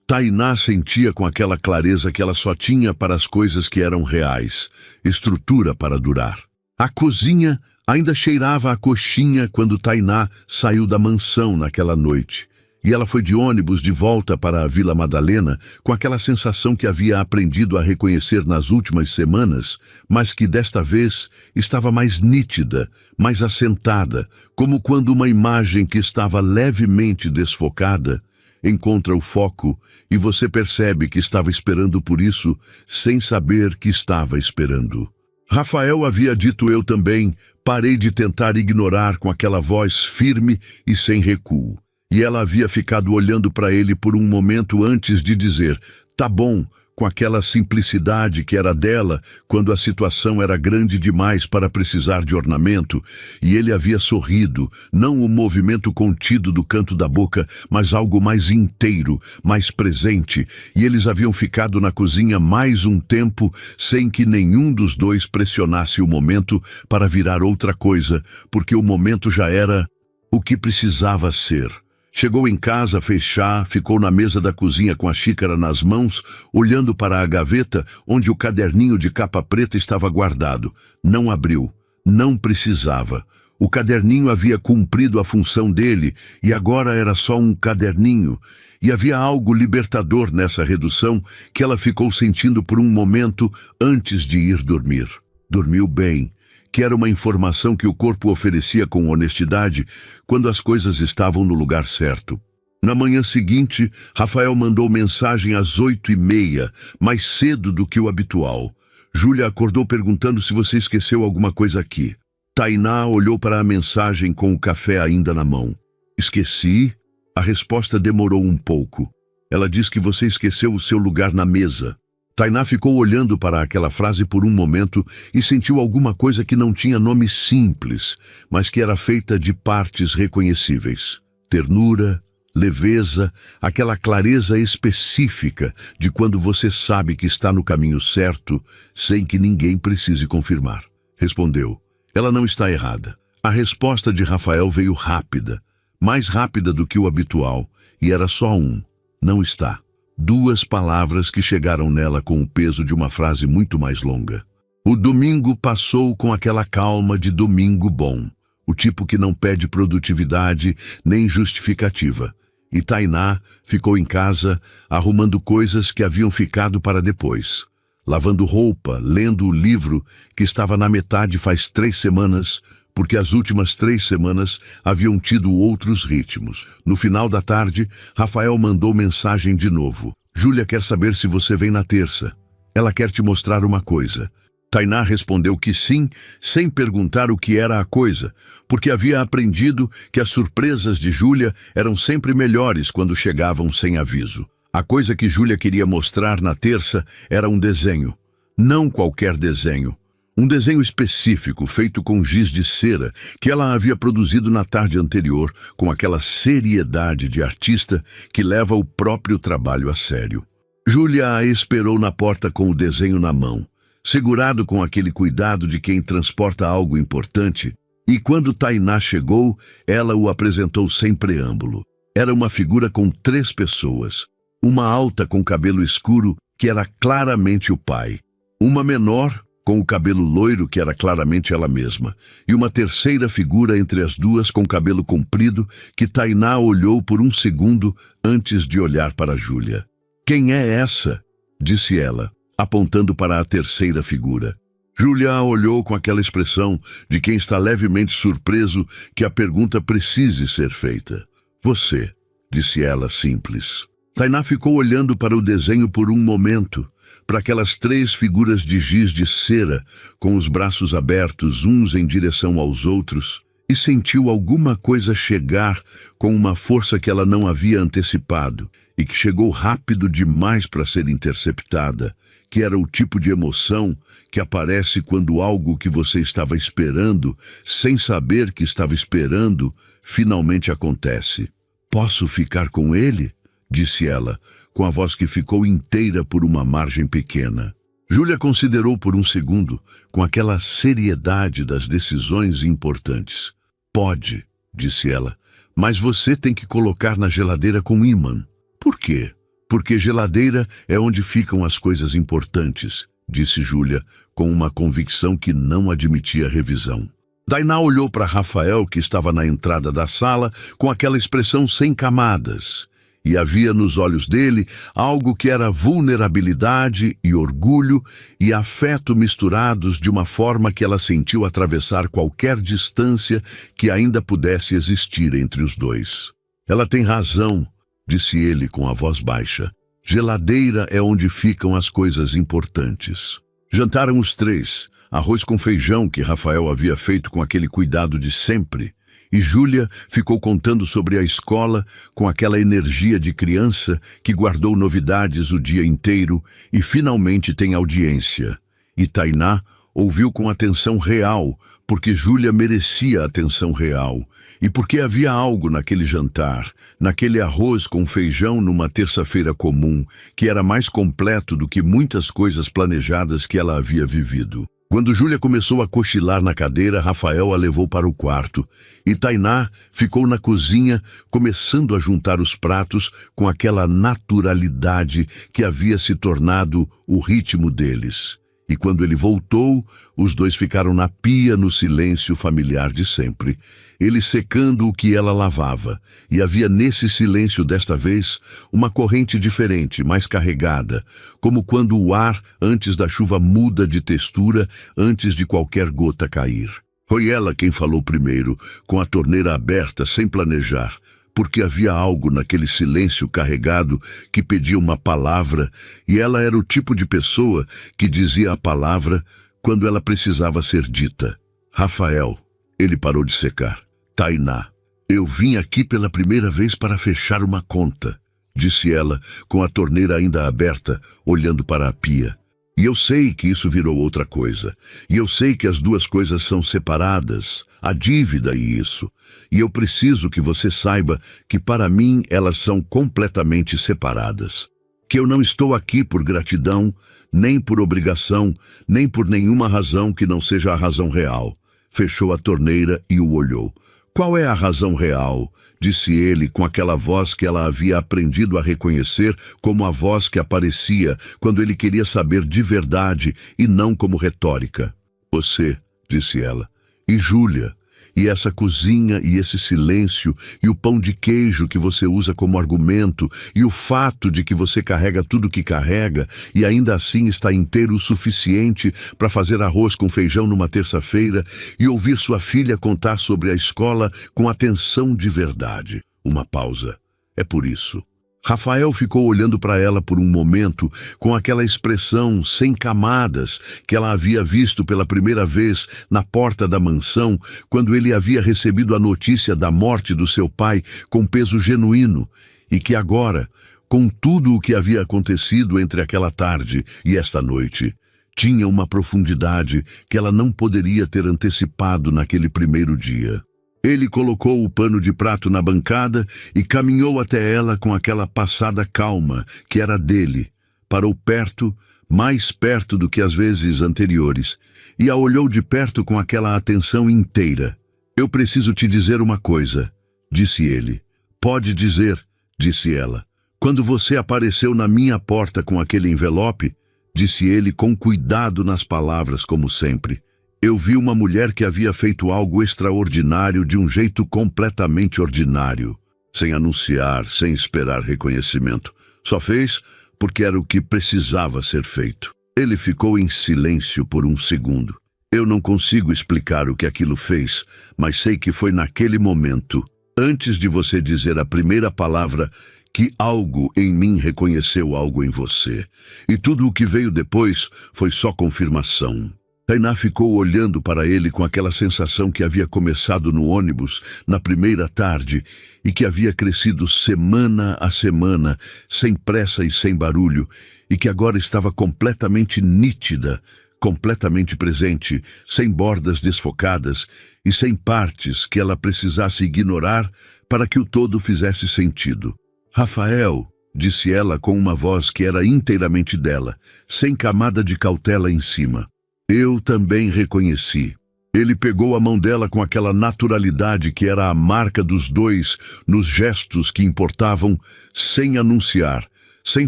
Tainá sentia com aquela clareza que ela só tinha para as coisas que eram reais, estrutura para durar. A cozinha ainda cheirava a coxinha quando Tainá saiu da mansão naquela noite. E ela foi de ônibus de volta para a Vila Madalena com aquela sensação que havia aprendido a reconhecer nas últimas semanas, mas que desta vez estava mais nítida, mais assentada, como quando uma imagem que estava levemente desfocada encontra o foco e você percebe que estava esperando por isso sem saber que estava esperando. Rafael havia dito eu também, parei de tentar ignorar com aquela voz firme e sem recuo. E ela havia ficado olhando para ele por um momento antes de dizer, tá bom, com aquela simplicidade que era dela quando a situação era grande demais para precisar de ornamento, e ele havia sorrido, não o movimento contido do canto da boca, mas algo mais inteiro, mais presente, e eles haviam ficado na cozinha mais um tempo sem que nenhum dos dois pressionasse o momento para virar outra coisa, porque o momento já era o que precisava ser. Chegou em casa, fez chá, ficou na mesa da cozinha com a xícara nas mãos, olhando para a gaveta onde o caderninho de capa preta estava guardado. Não abriu. Não precisava. O caderninho havia cumprido a função dele e agora era só um caderninho. E havia algo libertador nessa redução que ela ficou sentindo por um momento antes de ir dormir. Dormiu bem. Que era uma informação que o corpo oferecia com honestidade quando as coisas estavam no lugar certo. Na manhã seguinte, Rafael mandou mensagem às 8h30, mais cedo do que o habitual. Júlia acordou perguntando se você esqueceu alguma coisa aqui. Tainá olhou para a mensagem com o café ainda na mão. Esqueci? A resposta demorou um pouco. Ela diz que você esqueceu o seu lugar na mesa. Tainá ficou olhando para aquela frase por um momento e sentiu alguma coisa que não tinha nome simples, mas que era feita de partes reconhecíveis. Ternura, leveza, aquela clareza específica de quando você sabe que está no caminho certo, sem que ninguém precise confirmar. Respondeu. Ela não está errada. A resposta de Rafael veio rápida, mais rápida do que o habitual, e era só um. Não está. 2 palavras que chegaram nela com o peso de uma frase muito mais longa. O domingo passou com aquela calma de domingo bom, o tipo que não pede produtividade nem justificativa. E Tainá ficou em casa, arrumando coisas que haviam ficado para depois. Lavando roupa, lendo o livro que estava na metade faz 3 semanas, porque as últimas 3 semanas haviam tido outros ritmos. No final da tarde, Rafael mandou mensagem de novo. Júlia quer saber se você vem na terça. Ela quer te mostrar uma coisa. Tainá respondeu que sim, sem perguntar o que era a coisa, porque havia aprendido que as surpresas de Júlia eram sempre melhores quando chegavam sem aviso. A coisa que Júlia queria mostrar na terça era um desenho. Não qualquer desenho. Um desenho específico, feito com giz de cera, que ela havia produzido na tarde anterior, com aquela seriedade de artista que leva o próprio trabalho a sério. Júlia a esperou na porta com o desenho na mão, segurado com aquele cuidado de quem transporta algo importante, e quando Tainá chegou, ela o apresentou sem preâmbulo. Era uma figura com 3 pessoas. Uma alta com cabelo escuro, que era claramente o pai. Uma menor, com o cabelo loiro, que era claramente ela mesma, e uma terceira figura entre as duas com cabelo comprido, que Tainá olhou por um segundo antes de olhar para Júlia. Quem é essa? Disse ela, apontando para a terceira figura. Júlia a olhou com aquela expressão de quem está levemente surpreso que a pergunta precise ser feita. Você, disse ela, simples. Tainá ficou olhando para o desenho por um momento, para aquelas 3 figuras de giz de cera, com os braços abertos uns em direção aos outros, e sentiu alguma coisa chegar com uma força que ela não havia antecipado, e que chegou rápido demais para ser interceptada, que era o tipo de emoção que aparece quando algo que você estava esperando, sem saber que estava esperando, finalmente acontece. Posso ficar com ele? Disse ela, com a voz que ficou inteira por uma margem pequena. Júlia considerou por um segundo, com aquela seriedade das decisões importantes. Pode, disse ela, mas você tem que colocar na geladeira com ímã. Por quê? Porque geladeira é onde ficam as coisas importantes, disse Júlia, com uma convicção que não admitia revisão. Tainá olhou para Rafael, que estava na entrada da sala, com aquela expressão sem camadas. E havia nos olhos dele algo que era vulnerabilidade e orgulho e afeto misturados de uma forma que ela sentiu atravessar qualquer distância que ainda pudesse existir entre os dois. Ela tem razão, disse ele com a voz baixa. Geladeira é onde ficam as coisas importantes. Jantaram os 3, arroz com feijão que Rafael havia feito com aquele cuidado de sempre. E Júlia ficou contando sobre a escola com aquela energia de criança que guardou novidades o dia inteiro e finalmente tem audiência. E Tainá ouviu com atenção real, porque Júlia merecia atenção real, e porque havia algo naquele jantar, naquele arroz com feijão numa terça-feira comum, que era mais completo do que muitas coisas planejadas que ela havia vivido. Quando Júlia começou a cochilar na cadeira, Rafael a levou para o quarto, e Tainá ficou na cozinha, começando a juntar os pratos com aquela naturalidade que havia se tornado o ritmo deles. E quando ele voltou, os dois ficaram na pia no silêncio familiar de sempre, ele secando o que ela lavava, e havia nesse silêncio desta vez uma corrente diferente, mais carregada, como quando o ar antes da chuva muda de textura antes de qualquer gota cair. Foi ela quem falou primeiro, com a torneira aberta, sem planejar, porque havia algo naquele silêncio carregado que pedia uma palavra, e ela era o tipo de pessoa que dizia a palavra quando ela precisava ser dita. Rafael, ele parou de secar. Tainá, eu vim aqui pela primeira vez para fechar uma conta, disse ela, com a torneira ainda aberta, olhando para a pia. E eu sei que isso virou outra coisa. E eu sei que as duas coisas são separadas, a dívida e isso. E eu preciso que você saiba que para mim elas são completamente separadas. Que eu não estou aqui por gratidão, nem por obrigação, nem por nenhuma razão que não seja a razão real. Fechou a torneira e o olhou. Qual é a razão real? Disse ele com aquela voz que ela havia aprendido a reconhecer como a voz que aparecia quando ele queria saber de verdade e não como retórica. Você, disse ela, e Júlia, e essa cozinha e esse silêncio e o pão de queijo que você usa como argumento e o fato de que você carrega tudo que carrega e ainda assim está inteiro o suficiente para fazer arroz com feijão numa terça-feira e ouvir sua filha contar sobre a escola com atenção de verdade. Uma pausa. É por isso. Rafael ficou olhando para ela por um momento com aquela expressão sem camadas que ela havia visto pela primeira vez na porta da mansão quando ele havia recebido a notícia da morte do seu pai com peso genuíno e que agora, com tudo o que havia acontecido entre aquela tarde e esta noite, tinha uma profundidade que ela não poderia ter antecipado naquele primeiro dia. Ele colocou o pano de prato na bancada e caminhou até ela com aquela passada calma que era dele. Parou perto, mais perto do que as vezes anteriores, e a olhou de perto com aquela atenção inteira. Eu preciso te dizer uma coisa, disse ele. Pode dizer, disse ela. Quando você apareceu na minha porta com aquele envelope, disse ele com cuidado nas palavras como sempre. Eu vi uma mulher que havia feito algo extraordinário de um jeito completamente ordinário, sem anunciar, sem esperar reconhecimento. Só fez porque era o que precisava ser feito. Ele ficou em silêncio por um segundo. Eu não consigo explicar o que aquilo fez, mas sei que foi naquele momento, antes de você dizer a primeira palavra, que algo em mim reconheceu algo em você. E tudo o que veio depois foi só confirmação. Tainá ficou olhando para ele com aquela sensação que havia começado no ônibus na primeira tarde e que havia crescido semana a semana, sem pressa e sem barulho, e que agora estava completamente nítida, completamente presente, sem bordas desfocadas e sem partes que ela precisasse ignorar para que o todo fizesse sentido. Rafael, disse ela com uma voz que era inteiramente dela, sem camada de cautela em cima. Eu também reconheci. Ele pegou a mão dela com aquela naturalidade que era a marca dos dois nos gestos que importavam, sem anunciar, sem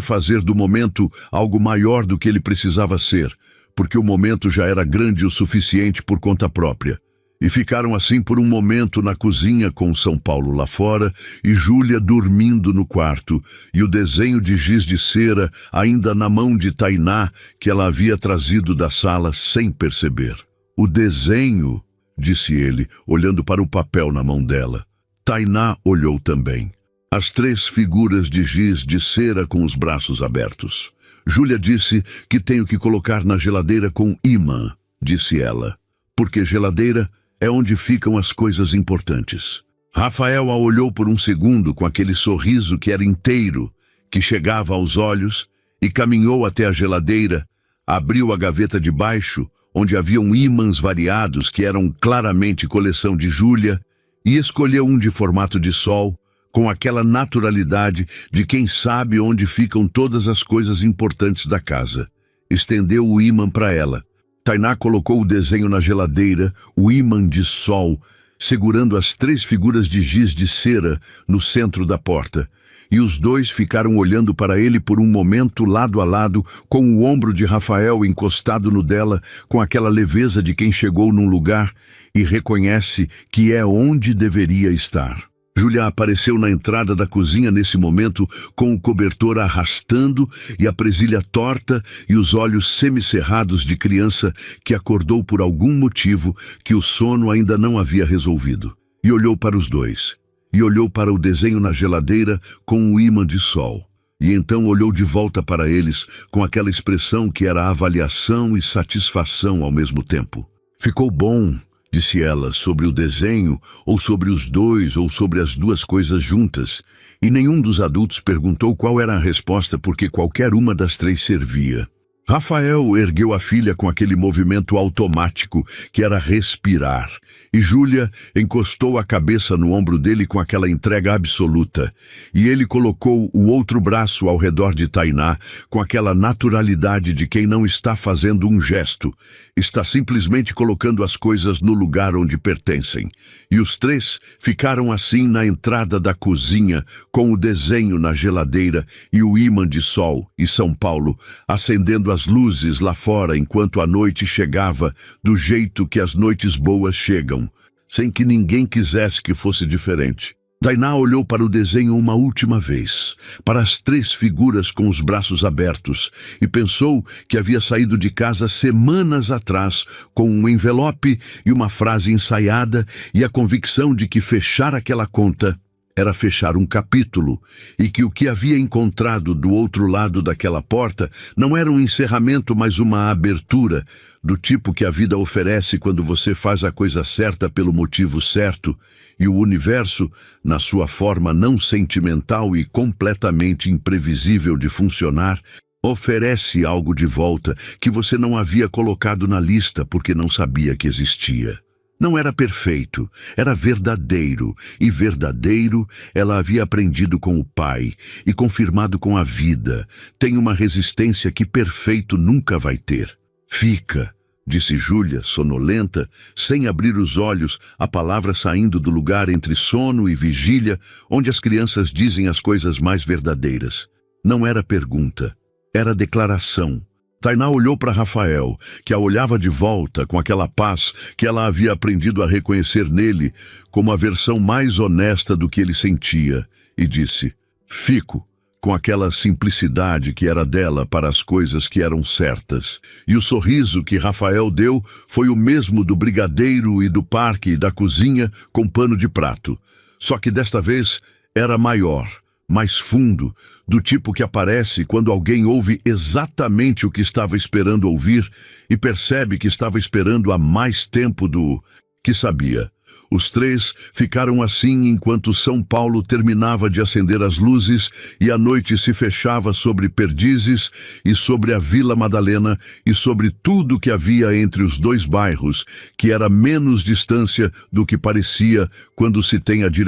fazer do momento algo maior do que ele precisava ser, porque o momento já era grande o suficiente por conta própria. E ficaram assim por um momento na cozinha com São Paulo lá fora e Júlia dormindo no quarto e o desenho de giz de cera ainda na mão de Tainá que ela havia trazido da sala sem perceber. O desenho, disse ele, olhando para o papel na mão dela. Tainá olhou também. As 3 figuras de giz de cera com os braços abertos. Júlia disse que tenho que colocar na geladeira com ímã, disse ela, porque geladeira é onde ficam as coisas importantes. Rafael a olhou por um segundo com aquele sorriso que era inteiro, que chegava aos olhos, e caminhou até a geladeira, abriu a gaveta de baixo, onde haviam ímãs variados que eram claramente coleção de Júlia, e escolheu um de formato de sol, com aquela naturalidade de quem sabe onde ficam todas as coisas importantes da casa. Estendeu o ímã para ela. Tainá colocou o desenho na geladeira, o ímã de sol, segurando as 3 figuras de giz de cera no centro da porta. E os dois ficaram olhando para ele por um momento lado a lado, com o ombro de Rafael encostado no dela, com aquela leveza de quem chegou num lugar e reconhece que é onde deveria estar. Júlia apareceu na entrada da cozinha nesse momento com o cobertor arrastando e a presilha torta e os olhos semicerrados de criança que acordou por algum motivo que o sono ainda não havia resolvido. E olhou para os dois. E olhou para o desenho na geladeira com o ímã de sol. E então olhou de volta para eles com aquela expressão que era avaliação e satisfação ao mesmo tempo. Ficou bom, disse ela, sobre o desenho, ou sobre os dois, ou sobre as duas coisas juntas, e nenhum dos adultos perguntou qual era a resposta porque qualquer uma das 3 servia. Rafael ergueu a filha com aquele movimento automático que era respirar, e Júlia encostou a cabeça no ombro dele com aquela entrega absoluta, e ele colocou o outro braço ao redor de Tainá com aquela naturalidade de quem não está fazendo um gesto, está simplesmente colocando as coisas no lugar onde pertencem. E os 3 ficaram assim na entrada da cozinha, com o desenho na geladeira e o ímã de sol e São Paulo, acendendo as luzes lá fora enquanto a noite chegava do jeito que as noites boas chegam, sem que ninguém quisesse que fosse diferente. Tainá olhou para o desenho uma última vez, para as 3 figuras com os braços abertos, e pensou que havia saído de casa semanas atrás com um envelope e uma frase ensaiada e a convicção de que fechar aquela conta era fechar um capítulo, e que o que havia encontrado do outro lado daquela porta não era um encerramento, mas uma abertura, do tipo que a vida oferece quando você faz a coisa certa pelo motivo certo, e o universo, na sua forma não sentimental e completamente imprevisível de funcionar, oferece algo de volta que você não havia colocado na lista porque não sabia que existia. Não era perfeito, era verdadeiro, e verdadeiro ela havia aprendido com o pai e confirmado com a vida. Tem uma resistência que perfeito nunca vai ter. Fica, disse Júlia, sonolenta, sem abrir os olhos, a palavra saindo do lugar entre sono e vigília, onde as crianças dizem as coisas mais verdadeiras. Não era pergunta, era declaração. Tainá olhou para Rafael, que a olhava de volta com aquela paz que ela havia aprendido a reconhecer nele como a versão mais honesta do que ele sentia, e disse, fico, com aquela simplicidade que era dela para as coisas que eram certas. E o sorriso que Rafael deu foi o mesmo do brigadeiro e do parque e da cozinha com pano de prato. Só que desta vez era maior, mais fundo, do tipo que aparece quando alguém ouve exatamente o que estava esperando ouvir e percebe que estava esperando há mais tempo do que sabia. Os três ficaram assim enquanto São Paulo terminava de acender as luzes e a noite se fechava sobre Perdizes e sobre a Vila Madalena e sobre tudo que havia entre os dois bairros, que era menos distância do que parecia quando se tem a direção